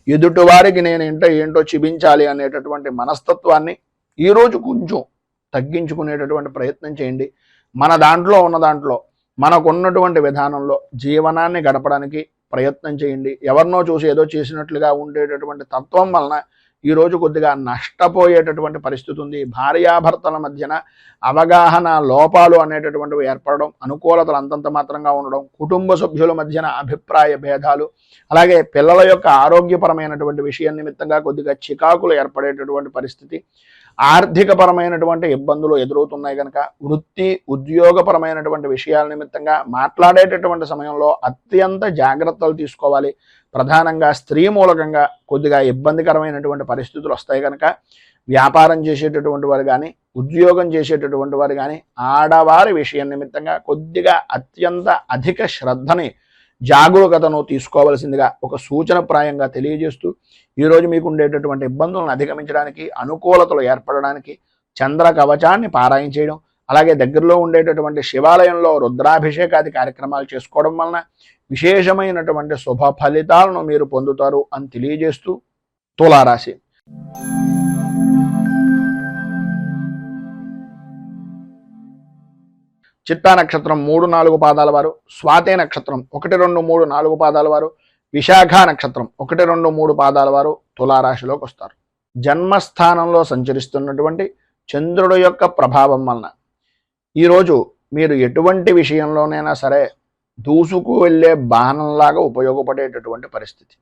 ఎదుటివారికి నేను ఏంటో చూపించాలి అనేటటువంటి మనస్తత్వాన్ని ఈరోజు కొంచెం తగ్గించుకునేటటువంటి ప్రయత్నం చేయండి. మన దాంట్లో ఉన్న దాంట్లో మనకున్నటువంటి విధానంలో జీవనాన్ని గడపడానికి ప్రయత్నం చేయండి. ఎవరినో చూసి ఏదో చేసినట్లుగా ఉండేటటువంటి తత్వం వలన ఈరోజు కొద్దిగా నష్టపోయేటటువంటి పరిస్థితి ఉంది. భార్యాభర్తల మధ్యన అవగాహన లోపాలు అనేటటువంటివి ఏర్పడడం, అనుకూలతలు అంతంత మాత్రంగా ఉండడం, కుటుంబ సభ్యుల మధ్యన అభిప్రాయ భేదాలు, అలాగే పిల్లల యొక్క ఆరోగ్యపరమైనటువంటి విషయం నిమిత్తంగా కొద్దిగా చికాకులు ఏర్పడేటటువంటి పరిస్థితి, ఆర్థికపరమైనటువంటి ఇబ్బందులు ఎదురవుతున్నాయి కనుక వృత్తి ఉద్యోగపరమైనటువంటి విషయాల నిమిత్తంగా మాట్లాడేటటువంటి సమయంలో అత్యంత జాగ్రత్తలు తీసుకోవాలి. ప్రధానంగా స్త్రీ మూలకంగా కొద్దిగా ఇబ్బందికరమైనటువంటి పరిస్థితులు వస్తాయి కనుక వ్యాపారం చేసేటటువంటి వారు కానీ, ఉద్యోగం చేసేటటువంటి వారు కానీ ఆడవారి విషయం నిమిత్తంగా కొద్దిగా అత్యంత అధిక శ్రద్ధని జాగరూకతను తీసుకోవలసిందిగా ఒక సూచనప్రాయంగా తెలియజేస్తూ ఈరోజు మీకు ఉండేటటువంటి ఇబ్బందులను అధిగమించడానికి, అనుకూలతలు ఏర్పడడానికి చంద్ర కవచాన్ని పారాయణ చేయడం, అలాగే దగ్గరలో ఉండేటటువంటి శివాలయంలో రుద్రాభిషేకాది కార్యక్రమాలు చేసుకోవడం వలన విశేషమైనటువంటి శుభ ఫలితాలను మీరు పొందుతారు అని తెలియజేస్తూ తులారాశి. చిత్తా నక్షత్రం 3-4 పాదాల వారు, స్వాతే నక్షత్రం 1, 2, 3, 4 పాదాల వారు, విశాఖ నక్షత్రం 1, 2, 3 పాదాల వారు తులారాశిలోకి వస్తారు. జన్మస్థానంలో సంచరిస్తున్నటువంటి చంద్రుడు యొక్క ప్రభావం వలన ఈరోజు మీరు ఎటువంటి విషయంలోనైనా సరే దూసుకు వెళ్ళే బాణంలాగా ఉపయోగపడేటటువంటి పరిస్థితి.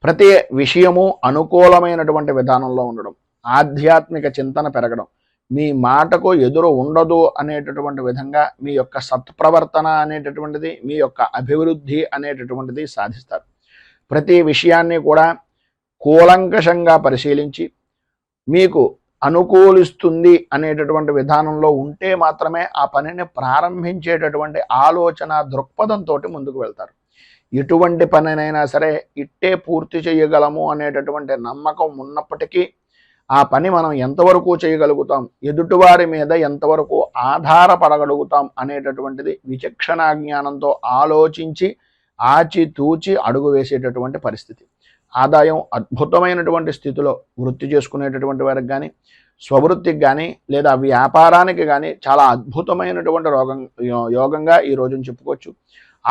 ప్రతి విషయము అనుకూలమైనటువంటి విధానంలో ఉండడం, ఆధ్యాత్మిక చింతన పెరగడం, మీ మాటకు ఎదురు ఉండదు అనేటటువంటి విధంగా మీ యొక్క సత్ప్రవర్తన అనేటటువంటిది, మీ యొక్క అభివృద్ధి అనేటటువంటిది సాధిస్తారు. ప్రతి విషయాన్ని కూడా కూలంకషంగా పరిశీలించి మీకు అనుకూలిస్తుంది అనేటటువంటి విధానంలో ఉంటే మాత్రమే ఆ పనిని ప్రారంభించేటటువంటి ఆలోచన దృక్పథంతో ముందుకు వెళ్తారు. ఎటువంటి పనినైనా సరే ఇట్టే పూర్తి చేయగలము అనేటటువంటి నమ్మకం ఉన్నప్పటికీ ఆ పని మనం ఎంతవరకు చేయగలుగుతాం, ఎదుటివారి మీద ఎంతవరకు ఆధారపడగలుగుతాం అనేటటువంటిది విచక్షణా జ్ఞానంతో ఆలోచించి ఆచితూచి అడుగు వేసేటటువంటి పరిస్థితి. ఆదాయం అద్భుతమైనటువంటి స్థితిలో వృత్తి చేసుకునేటటువంటి వారికి కానీ, స్వవృత్తికి కానీ లేదా వ్యాపారానికి కానీ చాలా అద్భుతమైనటువంటి యోగంగా ఈ రోజును చెప్పుకోవచ్చు.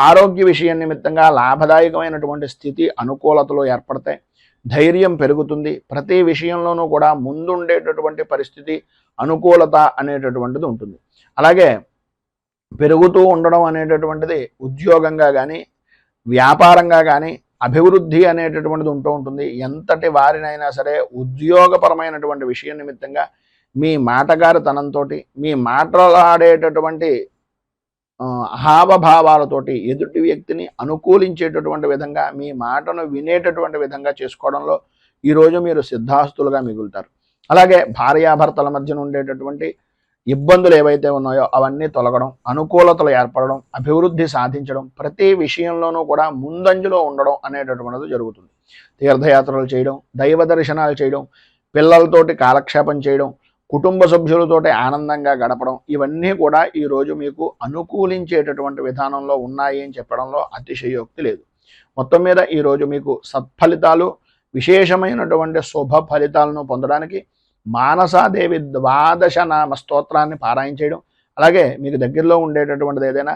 ఆరోగ్య విషయం నిమిత్తంగా లాభదాయకమైనటువంటి స్థితి, అనుకూలతలు ఏర్పడతాయి. ధైర్యం పెరుగుతుంది. ప్రతి విషయంలోనూ కూడా ముందుండేటటువంటి పరిస్థితి, అనుకూలత అనేటటువంటిది ఉంటుంది. అలాగే పెరుగుతూ ఉండడం అనేటటువంటిది ఉద్యోగంగా కానీ, వ్యాపారంగా కానీ అభివృద్ధి అనేటటువంటిది ఉంటూ ఉంటుంది. ఎంతటి వారినైనా సరే ఉద్యోగపరమైనటువంటి విషయం నిమిత్తంగా మీ మాటగారితనంతో, మీ మాట్లాడేటటువంటి హావభావాలతోటి ఎదుటి వ్యక్తిని అనుకూలించేటటువంటి విధంగా, మీ మాటను వినేటటువంటి విధంగా చేసుకోవడంలో ఈరోజు మీరు సిద్ధాస్తులుగా మిగులుతారు. అలాగే భార్యాభర్తల మధ్యన ఉండేటటువంటి ఇబ్బందులు ఏవైతే ఉన్నాయో అవన్నీ తొలగడం, అనుకూలతలు ఏర్పడడం, అభివృద్ధి సాధించడం, ప్రతి విషయంలోనూ కూడా ముందంజలో ఉండడం అనేటటువంటిది జరుగుతుంది. తీర్థయాత్రలు చేయడం, దైవ దర్శనాలు చేయడం, పిల్లలతోటి కాలక్షేపం చేయడం, కుటుంబ సభ్యులతోటి ఆనందంగా గడపడం, ఇవన్నీ కూడా ఈరోజు మీకు అనుకూలించేటటువంటి విధానంలో ఉన్నాయి అని చెప్పడంలో అతిశయోక్తి లేదు. మొత్తం మీద ఈరోజు మీకు సత్ఫలితాలు, విశేషమైనటువంటి శుభ ఫలితాలను పొందడానికి మానసాదేవి 12 నామ స్తోత్రాన్ని పారాయణ చేయడం, అలాగే మీకు దగ్గరలో ఉండేటటువంటిది ఏదైనా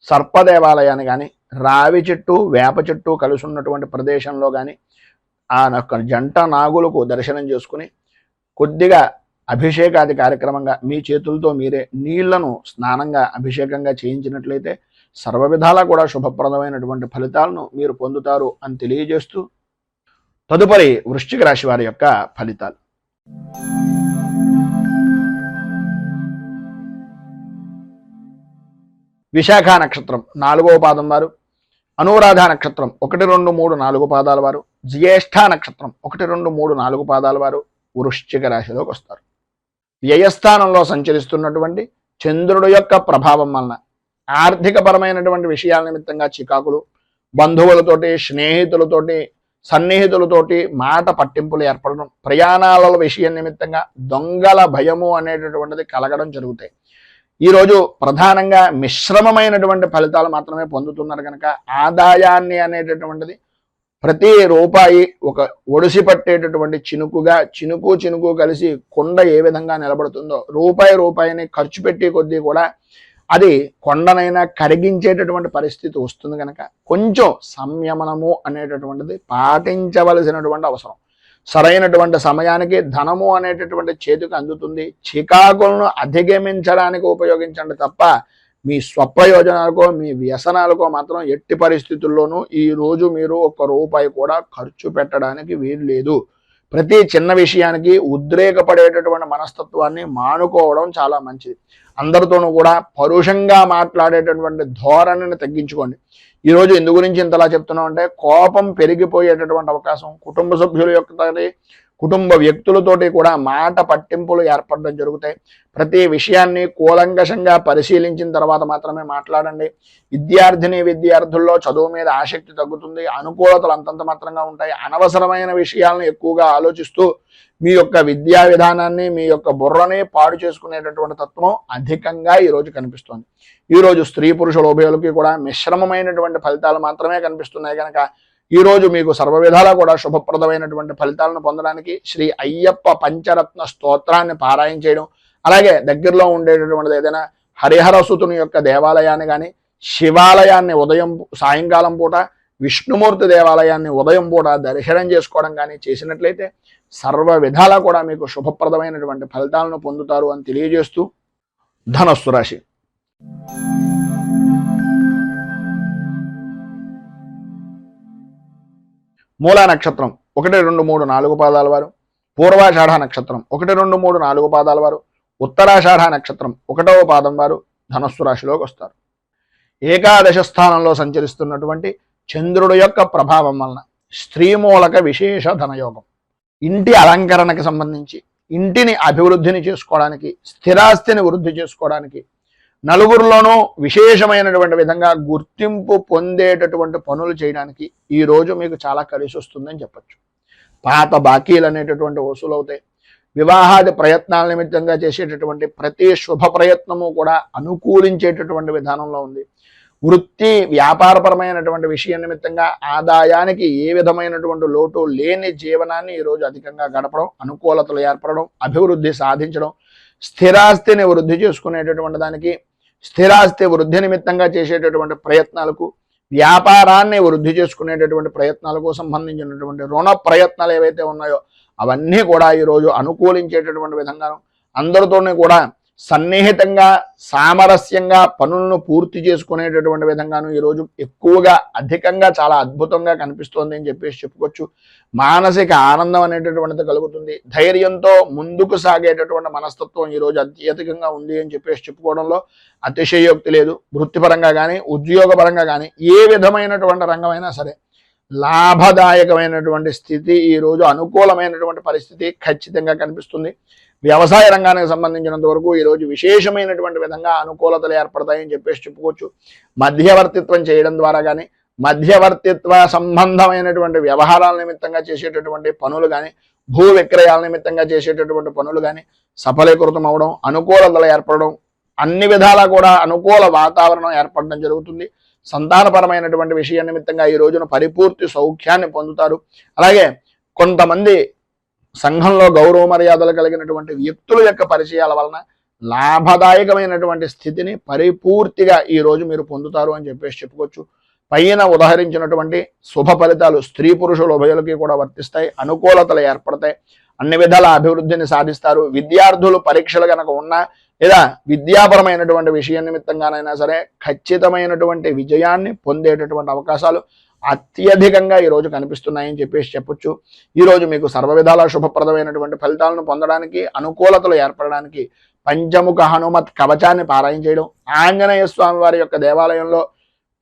సర్పదేవాలయాన్ని కానీ, రావి చెట్టు, వేప చెట్టు కలిసి ఉన్నటువంటి ప్రదేశంలో కానీ ఆ జంట నాగులకు దర్శనం చేసుకుని కొద్దిగా అభిషేకాది కార్యక్రమంగా మీ చేతులతో మీరే నీళ్లను స్నానంగా అభిషేకంగా చేయించినట్లయితే సర్వ విధాలా కూడా శుభప్రదమైనటువంటి ఫలితాలను మీరు పొందుతారు అని తెలియజేస్తూ తదుపరి వృశ్చిక రాశి వారి యొక్క ఫలితాలు. విశాఖ నక్షత్రం 4వ పాదం వారు, అనురాధ నక్షత్రం 1, 2, 3, 4 పాదాల వారు, జ్యేష్ఠ నక్షత్రం 1, 2, 3, 4 పాదాల వారు వృశ్చిక రాశిలోకి వస్తారు. వ్యయస్థానంలో సంచరిస్తున్నటువంటి చంద్రుడు యొక్క ప్రభావం వలన ఆర్థికపరమైనటువంటి విషయాల నిమిత్తంగా చికాకులు, బంధువులతోటి, స్నేహితులతోటి, సన్నిహితులతోటి మాట పట్టింపులు ఏర్పడడం, ప్రయాణాల విషయం నిమిత్తంగా దొంగల భయము అనేటటువంటిది కలగడం జరుగుతాయి. ఈరోజు ప్రధానంగా మిశ్రమమైనటువంటి ఫలితాలు మాత్రమే పొందుతున్నారు కనుక ఆదాయాన్ని అనేటటువంటిది ప్రతి రూపాయి ఒక ఒడిసి పట్టేటటువంటి చినుకుగా, చినుకు కలిసి కొండ ఏ విధంగా నిలబడుతుందో రూపాయిని ఖర్చు పెట్టే కొద్దీ కూడా అది కొండనైనా కరిగించేటటువంటి పరిస్థితి వస్తుంది కనుక కొంచెం సంయమనము అనేటటువంటిది పాటించవలసినటువంటి అవసరం. సరైనటువంటి సమయానికి ధనము అనేటటువంటి చేతికి అందుతుంది. చికాకులను అధిగమించడానికి ఉపయోగించండి తప్ప మీ స్వప్రయోజనాలకో, మీ వ్యసనాలకో మాత్రం ఎట్టి పరిస్థితుల్లోనూ ఈరోజు మీరు ₹1 కూడా ఖర్చు పెట్టడానికి వీలు లేదు. ప్రతి చిన్న విషయానికి ఉద్రేకపడేటటువంటి మనస్తత్వాన్ని మానుకోవడం చాలా మంచిది. అందరితోనూ కూడా పరుషంగా మాట్లాడేటటువంటి ధోరణిని తగ్గించుకోండి. ఈరోజు ఎందు గురించి ఇంతలా చెప్తున్నాం అంటే కోపం పెరిగిపోయేటటువంటి అవకాశం, కుటుంబ సభ్యుల యొక్క కుటుంబ వ్యక్తులతోటి కూడా మాట పట్టింపులు ఏర్పడడం జరుగుతాయి. ప్రతి విషయాన్ని కూలంకషంగా పరిశీలించిన తర్వాత మాత్రమే మాట్లాడండి. విద్యార్థుల్లో చదువు మీద ఆసక్తి తగ్గుతుంది. అనుకూలతలు అంతంత మాత్రంగా ఉంటాయి. అనవసరమైన విషయాలను ఎక్కువగా ఆలోచిస్తూ మీ యొక్క విద్యా విధానాన్ని, మీ యొక్క బుర్రని పాడు చేసుకునేటటువంటి తత్వం అధికంగా ఈరోజు కనిపిస్తుంది. ఈరోజు స్త్రీ పురుషుల ఉభయులకి కూడా మిశ్రమమైనటువంటి ఫలితాలు మాత్రమే కనిపిస్తున్నాయి కనుక ఈరోజు మీకు సర్వ విధాలా కూడా శుభప్రదమైనటువంటి ఫలితాలను పొందడానికి శ్రీ అయ్యప్ప పంచరత్న స్తోత్రాన్ని పారాయణ చేయడం, అలాగే దగ్గరలో ఉండేటటువంటిది ఏదైనా హరిహరసుతుని యొక్క దేవాలయాన్ని కానీ, శివాలయాన్ని సాయంకాలం పూట, విష్ణుమూర్తి దేవాలయాన్ని ఉదయం పూట దర్శనం చేసుకోవడం కానీ చేసినట్లయితే సర్వ విధాలా కూడా మీకు శుభప్రదమైనటువంటి ఫలితాలను పొందుతారు అని తెలియజేస్తూ, ధనస్సు రాశి. మూలా నక్షత్రం 1, 2, 3, 4 పాదాల వారు, పూర్వాషాఢ నక్షత్రం 1, 2, 3, 4 పాదాల వారు, ఉత్తరాషాఢ నక్షత్రం 1వ పాదం వారు ధనస్సు రాశిలోకి వస్తారు. ఏకాదశ స్థానంలో సంచరిస్తున్నటువంటి చంద్రుడు యొక్క ప్రభావం వలన స్త్రీమూలక విశేష ధనయోగం, ఇంటి అలంకరణకి సంబంధించి, ఇంటిని అభివృద్ధిని చేసుకోవడానికి, స్థిరాస్తిని వృద్ధి చేసుకోవడానికి, నలుగురిలోనూ విశేషమైనటువంటి విధంగా గుర్తింపు పొందేటటువంటి పనులు చేయడానికి ఈరోజు మీకు చాలా కలిసి వస్తుందని చెప్పచ్చు. పాత బాకీలు అనేటటువంటి వసూలు అవుతాయి. వివాహాది ప్రయత్నాల నిమిత్తంగా చేసేటటువంటి ప్రతి శుభ ప్రయత్నము కూడా అనుకూలించేటటువంటి విధానంలో ఉంది. వృత్తి వ్యాపారపరమైనటువంటి విషయం నిమిత్తంగా ఆదాయానికి ఏ విధమైనటువంటి లోటు లేని జీవనాన్ని ఈరోజు అధికంగా గడపడం, అనుకూలతలు ఏర్పడడం, అభివృద్ధి సాధించడం, స్థిరాస్తిని వృద్ధి చేసుకునేటటువంటి దానికి, స్థిరాస్తి వృద్ధి నిమిత్తంగా చేసేటటువంటి ప్రయత్నాలకు, వ్యాపారాన్ని వృద్ధి చేసుకునేటటువంటి ప్రయత్నాలకు సంబంధించినటువంటి రుణ ప్రయత్నాలు ఏవైతే ఉన్నాయో అవన్నీ కూడా ఈరోజు అనుకూలించేటటువంటి విధంగాను, అందరితోనే కూడా సన్నిహితంగా సామరస్యంగా పనులను పూర్తి చేసుకునేటటువంటి విధంగాను ఈరోజు ఎక్కువగా అధికంగా చాలా అద్భుతంగా కనిపిస్తోంది అని చెప్పేసి చెప్పుకోవచ్చు. మానసిక ఆనందం అనేటటువంటిది కలుగుతుంది. ధైర్యంతో ముందుకు సాగేటటువంటి మనస్తత్వం ఈరోజు అత్యధికంగా ఉంది అని చెప్పేసి చెప్పుకోవడంలో అతిశయోక్తి లేదు. వృత్తిపరంగా కానీ, ఉద్యోగపరంగా కానీ, ఏ విధమైనటువంటి రంగమైనా సరే లాభదాయకమైనటువంటి స్థితి, ఈరోజు అనుకూలమైనటువంటి పరిస్థితి ఖచ్చితంగా కనిపిస్తుంది. వ్యవసాయ రంగానికి సంబంధించినంత వరకు ఈరోజు విశేషమైనటువంటి విధంగా అనుకూలతలు ఏర్పడతాయని చెప్పేసి చెప్పుకోవచ్చు. మధ్యవర్తిత్వం చేయడం ద్వారా కానీ, మధ్యవర్తిత్వ సంబంధమైనటువంటి వ్యవహారాల నిమిత్తంగా చేసేటటువంటి పనులు కానీ, భూ విక్రయాల నిమిత్తంగా చేసేటటువంటి పనులు కానీ సఫలీకృతం అవడం, అనుకూలతలు ఏర్పడడం, అన్ని విధాలా కూడా అనుకూల వాతావరణం ఏర్పడడం జరుగుతుంది. సంతానపరమైనటువంటి విషయం నిమిత్తంగా ఈ రోజున పరిపూర్తి సౌఖ్యాన్ని పొందుతారు. అలాగే కొంతమంది సంఘంలో గౌరవ మర్యాదలు కలిగినటువంటి వ్యక్తుల యొక్క పరిచయాల వలన లాభదాయకమైనటువంటి స్థితిని పరిపూర్తిగా ఈరోజు మీరు పొందుతారు అని చెప్పేసి చెప్పుకోవచ్చు. పైన ఉదహరించినటువంటి శుభ ఫలితాలు స్త్రీ పురుషుల ఉభయులకి కూడా వర్తిస్తాయి. అనుకూలతలు ఏర్పడతాయి. అన్ని విధాల అభివృద్ధిని సాధిస్తారు. విద్యార్థులు పరీక్షలు కనుక ఉన్నా లేదా విద్యాపరమైనటువంటి విషయం నిమిత్తంగానైనా సరే ఖచ్చితమైనటువంటి విజయాన్ని పొందేటటువంటి అవకాశాలు అత్యధికంగా ఈరోజు కనిపిస్తున్నాయని చెప్పేసి చెప్పొచ్చు. ఈరోజు మీకు సర్వ విధాల శుభప్రదమైనటువంటి ఫలితాలను పొందడానికి, అనుకూలతలు ఏర్పడడానికి పంచముఖ హనుమత్ కవచాన్ని పారాయణ చేయడం, ఆంజనేయ స్వామి వారి యొక్క దేవాలయంలో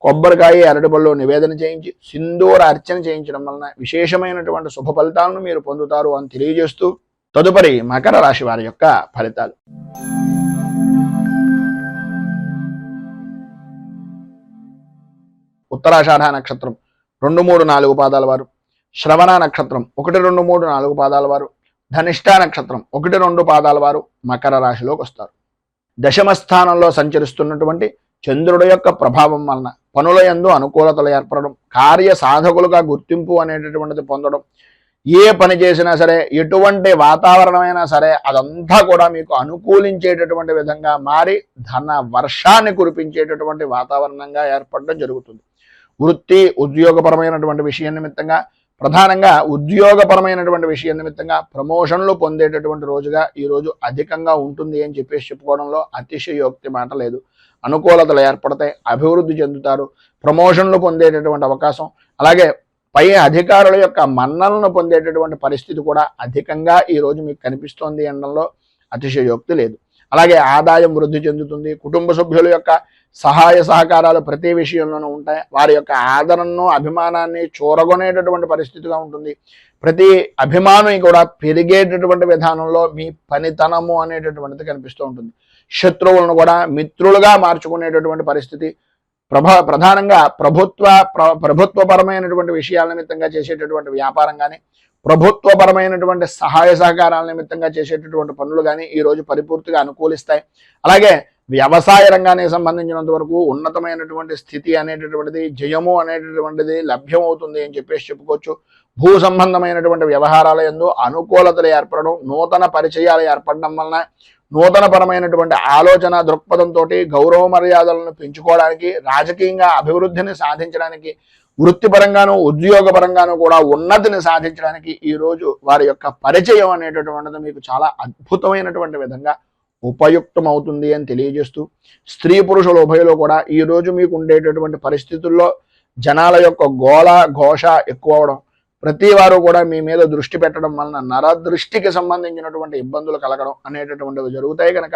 కొబ్బరికాయ, అరటిపళ్ళు నివేదన చేయించి సింధూర అర్చన చేయించడం వలన విశేషమైనటువంటి శుభ ఫలితాలను మీరు పొందుతారు అని తెలియజేస్తూ, తదుపరి మకర రాశి వారి యొక్క ఫలితాలు. ఉత్తరాషాఢ నక్షత్రం 2, 3, 4 పాదాల వారు, శ్రవణ నక్షత్రం 1, 2, 3, 4 పాదాల వారు, ధనిష్ట నక్షత్రం 1, 2 పాదాల వారు మకర రాశిలోకి వస్తారు. దశమ స్థానంలో సంచరిస్తున్నటువంటి చంద్రుడి యొక్క ప్రభావం వలన పనుల యందు అనుకూలతలు ఏర్పడడం, కార్య సాధకులుగా గుర్తింపు అనేటటువంటిది పొందడం, ఏ పని చేసినా సరే, ఎటువంటి వాతావరణమైనా సరే అదంతా కూడా మీకు అనుకూలించేటటువంటి విధంగా మారి ధన వర్షాన్ని కురిపించేటటువంటి వాతావరణంగా ఏర్పడడం జరుగుతుంది. వృత్తి ఉద్యోగపరమైనటువంటి విషయం నిమిత్తంగా, ప్రధానంగా ఉద్యోగపరమైనటువంటి విషయం నిమిత్తంగా ప్రమోషన్లు పొందేటటువంటి రోజుగా ఈరోజు అధికంగా ఉంటుంది అని చెప్పేసి చెప్పుకోవడంలో అతిశయోక్తి మాట లేదు. అనుకూలతలు ఏర్పడతాయి, అభివృద్ధి చెందుతారు, ప్రమోషన్లు పొందేటటువంటి అవకాశం, అలాగే పై అధికారుల యొక్క మన్నలను పొందేటటువంటి పరిస్థితి కూడా అధికంగా ఈరోజు మీకు కనిపిస్తోంది అనడంలో అతిశయోక్తి లేదు. అలాగే ఆదాయం వృద్ధి చెందుతుంది. కుటుంబ సభ్యుల యొక్క సహాయ సహకారాలు ప్రతి విషయంలోనూ ఉంటాయి. వారి యొక్క ఆదరణను అభిమానాన్ని చూరగొనేటటువంటి పరిస్థితిగా ఉంటుంది. ప్రతి అభిమానం కూడా పెరిగేటటువంటి విధానంలో మీ పనితనము అనేటటువంటిది కనిపిస్తూ ఉంటుంది. శత్రువులను కూడా మిత్రులుగా మార్చుకునేటటువంటి పరిస్థితి. ప్రధానంగా ప్రభుత్వపరమైనటువంటి విషయాల నిమిత్తంగా చేసేటటువంటి వ్యాపారం కానీ, ప్రభుత్వపరమైనటువంటి సహాయ సహకారాల నిమిత్తంగా చేసేటటువంటి పనులు కానీ ఈరోజు పరిపూర్తిగా అనుకూలిస్తాయి. అలాగే వ్యవసాయ రంగానికి సంబంధించినంత వరకు ఉన్నతమైనటువంటి స్థితి అనేటటువంటిది, జయము అనేటటువంటిది లభ్యమవుతుంది అని చెప్పేసి చెప్పుకోవచ్చు. భూ సంబంధమైనటువంటి వ్యవహారాల యందు అనుకూలతలు ఏర్పడడం, నూతన పరిచయాలు ఏర్పడడం వలన నూతనపరమైనటువంటి ఆలోచన దృక్పథంతో గౌరవ మర్యాదలను పెంచుకోవడానికి, రాజకీయంగా అభివృద్ధిని సాధించడానికి, వృత్తిపరంగాను ఉద్యోగపరంగాను కూడా ఉన్నతిని సాధించడానికి ఈరోజు వారి యొక్క పరిచయం అనేటటువంటిది మీకు చాలా అద్భుతమైనటువంటి విధంగా ఉపయుక్తమవుతుంది అని తెలియజేస్తూ, స్త్రీ పురుషుల ఉభయలో కూడా ఈరోజు మీకు ఉండేటటువంటి పరిస్థితుల్లో జనాల యొక్క గోళ ఘోష ఎక్కువ అవడం, ప్రతి వారు కూడా మీ మీద దృష్టి పెట్టడం వలన నరదృష్టికి సంబంధించినటువంటి ఇబ్బందులు కలగడం అనేటటువంటివి జరుగుతాయి. కనుక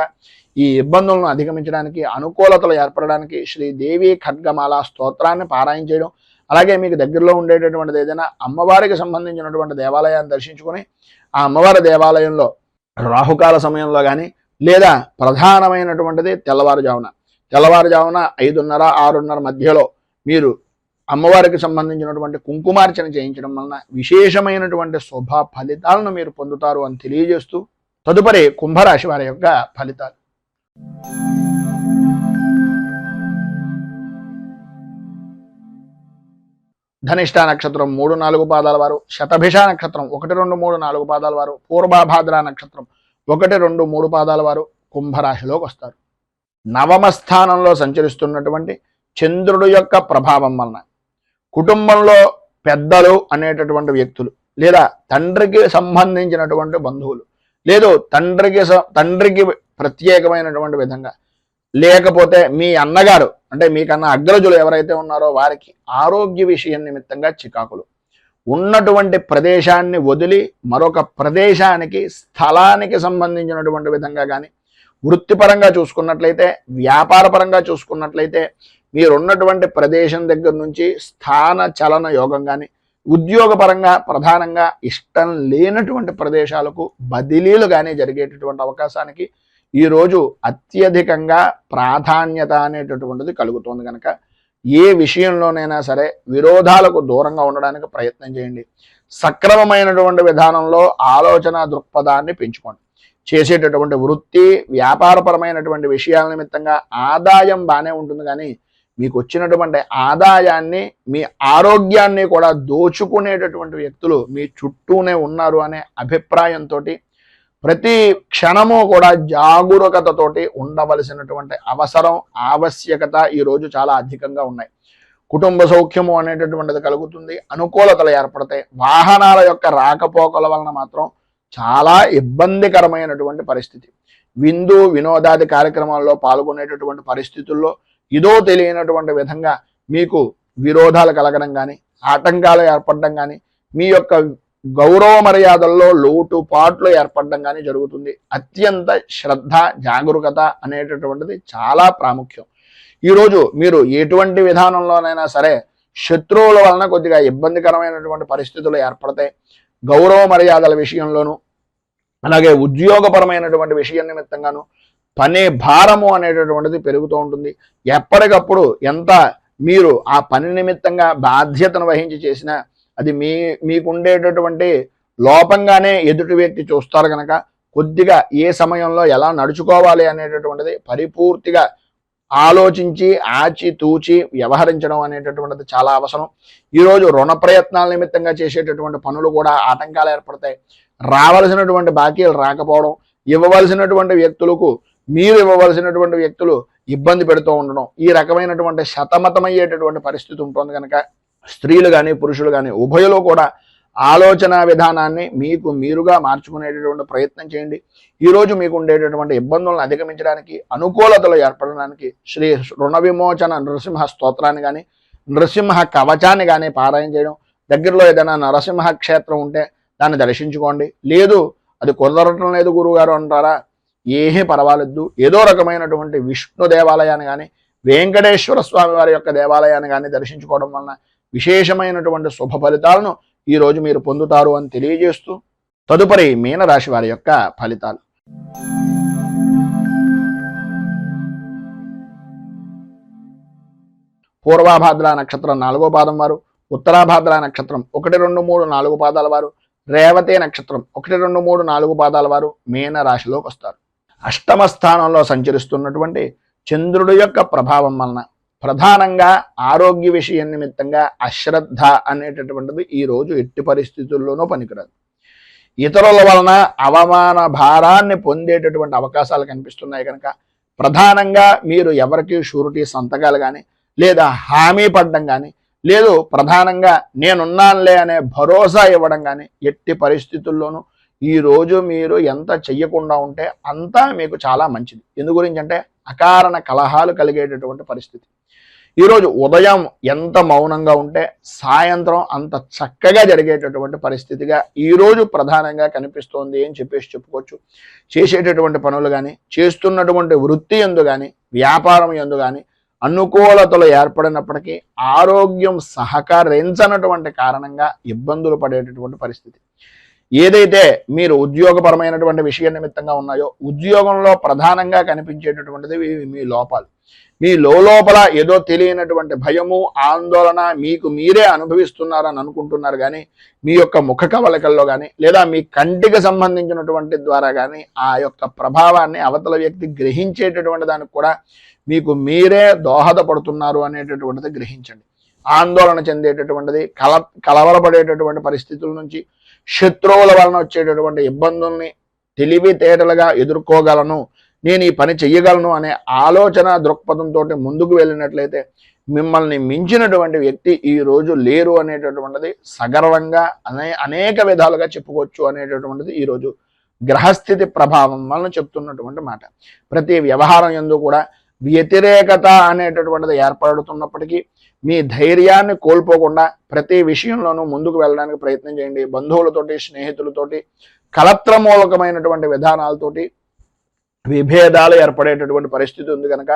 ఈ ఇబ్బందులను అధిగమించడానికి, అనుకూలతలు ఏర్పడడానికి శ్రీదేవి ఖడ్గమాల స్తోత్రాన్ని పారాయణ చేయడం, అలాగే మీకు దగ్గరలో ఉండేటటువంటిది ఏదైనా అమ్మవారికి సంబంధించినటువంటి దేవాలయాన్ని దర్శించుకొని ఆ అమ్మవారి దేవాలయంలో రాహుకాల సమయంలో కానీ, లేదా ప్రధానమైనటువంటిది తెల్లవారుజామున 5:30, 6:30 మధ్యలో మీరు అమ్మవారికి సంబంధించినటువంటి కుంకుమార్చన చేయించడం వలన విశేషమైనటువంటి శుభ ఫలితాలను మీరు పొందుతారు అని తెలియజేస్తూ, తదుపరి కుంభరాశి వారి యొక్క ఫలితాలు. ధనిష్ట నక్షత్రం 3-4 పాదాల వారు, శతభిష నక్షత్రం 1, 2, 3, 4 పాదాల వారు, పూర్వభాద్ర నక్షత్రం 1, 2, 3 పాదాల వారు కుంభరాశిలోకి వస్తారు. నవమ స్థానంలో సంచరిస్తున్నటువంటి చంద్రుడు యొక్క ప్రభావం వలన కుటుంబంలో పెద్దలు అనేటటువంటి వ్యక్తులు, లేదా తండ్రికి సంబంధించినటువంటి బంధువులు, లేదు తండ్రికి ప్రత్యేకమైనటువంటి విధంగా, లేకపోతే మీ అన్నగారు అంటే మీకన్నా అగ్రజులు ఎవరైతే ఉన్నారో వారికి ఆరోగ్య విషయం నిమిత్తంగా చికాకులు, ఉన్నటువంటి ప్రదేశాన్ని వదిలి మరొక ప్రదేశానికి, స్థలానికి సంబంధించినటువంటి విధంగా కానీ, వృత్తిపరంగా చూసుకున్నట్లయితే, వ్యాపారపరంగా చూసుకున్నట్లయితే మీరున్నటువంటి ప్రదేశం దగ్గర నుంచి స్థాన చలన యోగం కానీ, ఉద్యోగపరంగా ప్రధానంగా ఇష్టం లేనటువంటి ప్రదేశాలకు బదిలీలు కానీ జరిగేటటువంటి అవకాశానికి ఈరోజు అత్యధికంగా ప్రాధాన్యత అనేటటువంటిది కలుగుతుంది. కనుక ఏ విషయంలోనైనా సరే విరోధాలకు దూరంగా ఉండడానికి ప్రయత్నం చేయండి. సక్రమమైనటువంటి విధానంలో ఆలోచన దృక్పథాన్ని పెంచుకోండి. చేసేటటువంటి వృత్తి వ్యాపారపరమైనటువంటి విషయాల నిమిత్తంగా ఆదాయం బాగానే ఉంటుంది, కానీ మీకు వచ్చినటువంటి ఆదాయాన్ని, మీ ఆరోగ్యాన్ని కూడా దోచుకునేటటువంటి వ్యక్తులు మీ చుట్టూనే ఉన్నారు అనే అభిప్రాయంతో ప్రతి క్షణము కూడా జాగరూకతతోటి ఉండవలసినటువంటి అవసరం, ఆవశ్యకత ఈరోజు చాలా అధికంగా ఉన్నాయి. కుటుంబ సౌఖ్యము అనేటటువంటిది కలుగుతుంది, అనుకూలతలు ఏర్పడతాయి. వాహనాల యొక్క రాకపోకల వలన మాత్రం చాలా ఇబ్బందికరమైనటువంటి పరిస్థితి. విందు వినోదాది కార్యక్రమాల్లో పాల్గొనేటటువంటి పరిస్థితుల్లో ఇదో తెలియనటువంటి విధంగా మీకు విరోధాలు కలగడం కానీ, ఆటంకాలు ఏర్పడడం కానీ, మీ యొక్క గౌరవ మర్యాదల్లో లోటుపాట్లు ఏర్పడడం కానీ జరుగుతుంది. అత్యంత శ్రద్ధ, జాగరూకత అనేటటువంటిది చాలా ప్రాముఖ్యం. ఈరోజు మీరు ఎటువంటి విధానంలోనైనా సరే శత్రువుల వలన కొద్దిగా ఇబ్బందికరమైనటువంటి పరిస్థితులు ఏర్పడతాయి. గౌరవ మర్యాదల విషయంలోనూ, అలాగే ఉద్యోగపరమైనటువంటి విషయం నిమిత్తంగాను పని భారము అనేటటువంటిది పెరుగుతూ ఉంటుంది. ఎప్పటికప్పుడు ఎంత మీరు ఆ పని నిమిత్తంగా బాధ్యతను వహించి చేసినా అది మీకుండేటటువంటి లోపంగానే ఎదుటి వ్యక్తి చూస్తారు. కనుక కొద్దిగా ఏ సమయంలో ఎలా నడుచుకోవాలి అనేటటువంటిది పరిపూర్తిగా ఆలోచించి ఆచితూచి వ్యవహరించడం అనేటటువంటిది చాలా అవసరం. ఈరోజు రుణ ప్రయత్నాల నిమిత్తంగా చేసేటటువంటి పనులు కూడా ఆటంకాలు ఏర్పడతాయి. రావలసినటువంటి బాకీలు రాకపోవడం, ఇవ్వవలసినటువంటి వ్యక్తులకు మీరు ఇవ్వవలసినటువంటి వ్యక్తులు ఇబ్బంది పెడుతూ ఉండడం, ఈ రకమైనటువంటి శతమతమయ్యేటటువంటి పరిస్థితి ఉంటుంది. కనుక స్త్రీలు కానీ పురుషులు కానీ ఉభయలో కూడా ఆలోచన విధానాన్ని మీకు మీరుగా మార్చుకునేటటువంటి ప్రయత్నం చేయండి. ఈరోజు మీకు ఉండేటటువంటి ఇబ్బందులను అధిగమించడానికి, అనుకూలతలు ఏర్పడడానికి శ్రీ రుణ విమోచన నరసింహ స్తోత్రాన్ని కానీ, నరసింహ కవచాన్ని కానీ పారాయణ చేయడం, దగ్గరలో ఏదైనా నరసింహ క్షేత్రం ఉంటే దాన్ని దర్శించుకోండి. లేదు అది కుదరటం లేదు గురువుగారు అంటారా, ఏమీ పర్వాలేదు. ఏదో రకమైనటువంటి విష్ణు దేవాలయాన్ని కానీ వెంకటేశ్వర స్వామి వారి యొక్క దేవాలయాన్ని కానీ దర్శించుకోవడం వలన విశేషమైనటువంటి శుభ ఫలితాలను ఈరోజు మీరు పొందుతారు అని తెలియజేస్తూ తదుపరి మీనరాశి వారి యొక్క ఫలితాలు. పూర్వాభాద్ర నక్షత్రం 4వ పాదం వారు, ఉత్తరాభాద్ర నక్షత్రం 1, 2, 3, 4 పాదాల వారు, రేవతి నక్షత్రం 1, 2, 3, 4 పాదాల వారు మీన రాశిలోకి వస్తారు. అష్టమ స్థానంలో సంచరిస్తున్నటువంటి చంద్రుడి యొక్క ప్రభావం వలన ప్రధానంగా ఆరోగ్య విషయం నిమిత్తంగా అశ్రద్ధ అనేటటువంటిది ఈ రోజు ఎట్టి పరిస్థితుల్లోనూ పనికిరాదు. ఇతరుల వలన అవమాన భారాన్ని పొందేటటువంటి అవకాశాలు కనిపిస్తున్నాయి కనుక ప్రధానంగా మీరు ఎవరికి షూరిటీ సంతకాలు కానీ లేదా హామీ పడడం కానీ లేదు ప్రధానంగా నేనున్నానులే అనే భరోసా ఇవ్వడం కానీ ఎట్టి పరిస్థితుల్లోనూ ఈరోజు మీరు ఎంత చెయ్యకుండా ఉంటే అంతా మీకు చాలా మంచిది. ఎందు గురించి అంటే అకారణ కలహాలు కలిగేటటువంటి పరిస్థితి. ఈరోజు ఉదయం ఎంత మౌనంగా ఉంటే సాయంత్రం అంత చక్కగా జరిగేటటువంటి పరిస్థితిగా ఈరోజు ప్రధానంగా కనిపిస్తోంది అని చెప్పుకోవచ్చు. చేసేటటువంటి పనులు కానీ చేస్తున్నటువంటి వృత్తి యందు కానీ వ్యాపారం యందు కానీ అనుకూలతలు ఏర్పడినప్పటికీ ఆరోగ్యం సహకరించనటువంటి కారణంగా ఇబ్బందులు పడేటటువంటి పరిస్థితి. ఏదైతే మీరు ఉద్యోగపరమైనటువంటి విషయ నిమిత్తంగా ఉన్నాయో ఉద్యోగంలో ప్రధానంగా కనిపించేటటువంటిది మీ లోపాలు. మీ లోపల ఏదో తెలియనటువంటి భయము ఆందోళన మీకు మీరే అనుభవిస్తున్నారని అనుకుంటున్నారు కానీ మీ యొక్క ముఖ కవళికల్లో కానీ లేదా మీ కంటికి సంబంధించినటువంటి ద్వారా కానీ ఆ యొక్క ప్రభావాన్ని అవతల వ్యక్తి గ్రహించేటటువంటి దానికి కూడా మీకు మీరే దోహదపడుతున్నారు అనేటటువంటిది గ్రహించండి. ఆందోళన చెందేటటువంటిది కలవరపడేటటువంటి పరిస్థితుల నుంచి శత్రువుల వలన వచ్చేటటువంటి ఇబ్బందుల్ని తెలివితేటలుగా ఎదుర్కోగలను, నేను ఈ పని చెయ్యగలను అనే ఆలోచన దృక్పథంతో ముందుకు వెళ్ళినట్లయితే మిమ్మల్ని మించినటువంటి వ్యక్తి ఈ రోజు లేరు అనేటటువంటిది సగర్వంగా అనేక విధాలుగా చెప్పుకోవచ్చు అనేటటువంటిది ఈరోజు గ్రహస్థితి ప్రభావం వలన చెప్తున్నటువంటి మాట. ప్రతి వ్యవహారం యందు కూడా వ్యతిరేకత అనేటటువంటిది ఏర్పడుతున్నప్పటికీ మీ ధైర్యాన్ని కోల్పోకుండా ప్రతి విషయంలోనూ ముందుకు వెళ్ళడానికి ప్రయత్నం చేయండి. బంధువులతోటి స్నేహితులతోటి కలత్రమూలకమైనటువంటి విధానాలతోటి విభేదాలు ఏర్పడేటటువంటి పరిస్థితి ఉంది కనుక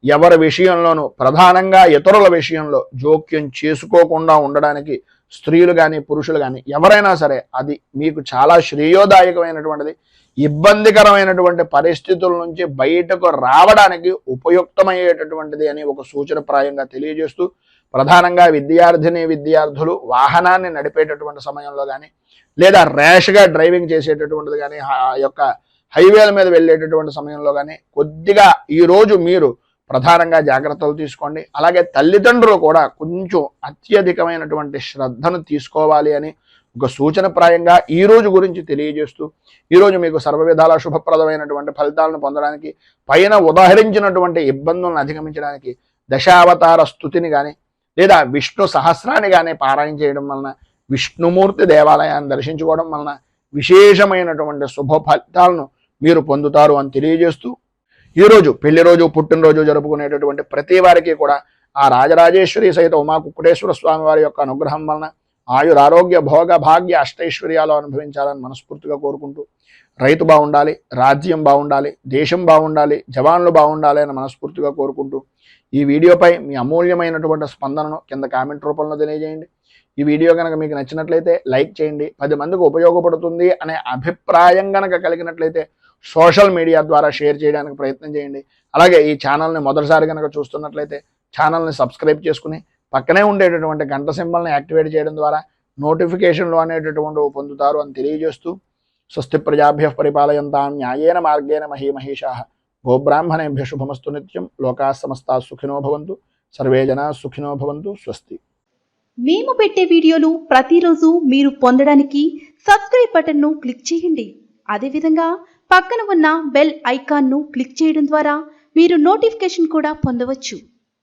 ఎవరి విషయంలోనూ ప్రధానంగా ఇతరుల విషయంలో జోక్యం చేసుకోకుండా ఉండడానికి స్త్రీలు కానీ పురుషులు కానీ ఎవరైనా సరే అది మీకు చాలా శ్రేయోదాయకమైనటువంటిది. ఇబ్బందికరమైనటువంటి పరిస్థితుల నుంచి బయటకు రావడానికి ఉపయుక్తమయ్యేటటువంటిది అని ఒక సూచనప్రాయంగా తెలియజేస్తూ ప్రధానంగా విద్యార్థులు వాహనాన్ని నడిపేటటువంటి సమయంలో కానీ లేదా ర్యాష్గా డ్రైవింగ్ చేసేటటువంటిది కానీ ఆ యొక్క హైవేల మీద వెళ్ళేటటువంటి సమయంలో కానీ కొద్దిగా ఈరోజు మీరు ప్రధానంగా జాగ్రత్తలు తీసుకోండి. అలాగే తల్లిదండ్రులు కూడా కొంచెం అత్యధికమైనటువంటి శ్రద్ధను తీసుకోవాలి అని ఒక సూచనప్రాయంగా ఈ రోజు గురించి తెలియజేస్తూ ఈరోజు మీకు సర్వ విధాల శుభప్రదమైనటువంటి ఫలితాలను పొందడానికి పైన ఉదాహరించినటువంటి ఇబ్బందులను అధిగమించడానికి దశావతార స్తుతిని కానీ లేదా విష్ణు సహస్రాన్ని కానీ పారాయణ చేయడం వలన విష్ణుమూర్తి దేవాలయాన్ని దర్శించుకోవడం వలన విశేషమైనటువంటి శుభ ఫలితాలను మీరు పొందుతారు అని తెలియజేస్తూ ఈరోజు పెళ్లి రోజు పుట్టినరోజు జరుపుకునేటటువంటి ప్రతి వారికి కూడా ఆ రాజరాజేశ్వరి సహిత ఉమా కుక్కుటేశ్వర స్వామి వారి యొక్క అనుగ్రహం వలన ఆయురారోగ్య భోగ భాగ్య అష్టైశ్వర్యాలు అనుభవించాలని మనస్ఫూర్తిగా కోరుకుంటూ రైతు బాగుండాలి, రాజ్యం బాగుండాలి, దేశం బాగుండాలి, జవాన్లు బాగుండాలి అని మనస్ఫూర్తిగా కోరుకుంటూ ఈ వీడియోపై మీ అమూల్యమైనటువంటి స్పందనను కింద కామెంట్ రూపంలో తెలియజేయండి. ఈ వీడియో కనుక మీకు నచ్చినట్లయితే లైక్ చేయండి. 10 మందికి ఉపయోగపడుతుంది అనే అభిప్రాయం కనుక కలిగినట్లయితే సోషల్ మీడియా ద్వారా షేర్ చేయడానికి ప్రయత్నం చేయండి. అలాగే ఈ ఛానల్ని మొదటిసారి కనుక చూస్తున్నట్లయితే ఛానల్ని సబ్స్క్రైబ్ చేసుకుని పక్కనే ఉండేటటువంటి గంట సింబల్ని యాక్టివేట్ చేయడం ద్వారా నోటిఫికేషన్లు అనేటటువంటివి పొందుతారు అని తెలియజేస్తూ స్వస్తి ప్రజాభ్యః పరిపాలయంతాం న్యాయేన మార్గేణ మహీమహీషాః గోబ్రాహ్మణేభ్య శుభమస్తు నిత్యం. లోకాః సమస్తాః సుఖినో భవంతు. సర్వే జనాః సుఖినో భవంతు. స్వస్తి. మేము పెట్టే వీడియోలు ప్రతిరోజు మీరు పొందడానికి సబ్స్క్రైబ్ బటన్ను క్లిక్ చేయండి. అదేవిధంగా పక్కన ఉన్న బెల్ ఐకాన్ను క్లిక్ చేయడం ద్వారా మీరు నోటిఫికేషన్ కూడా పొందవచ్చు.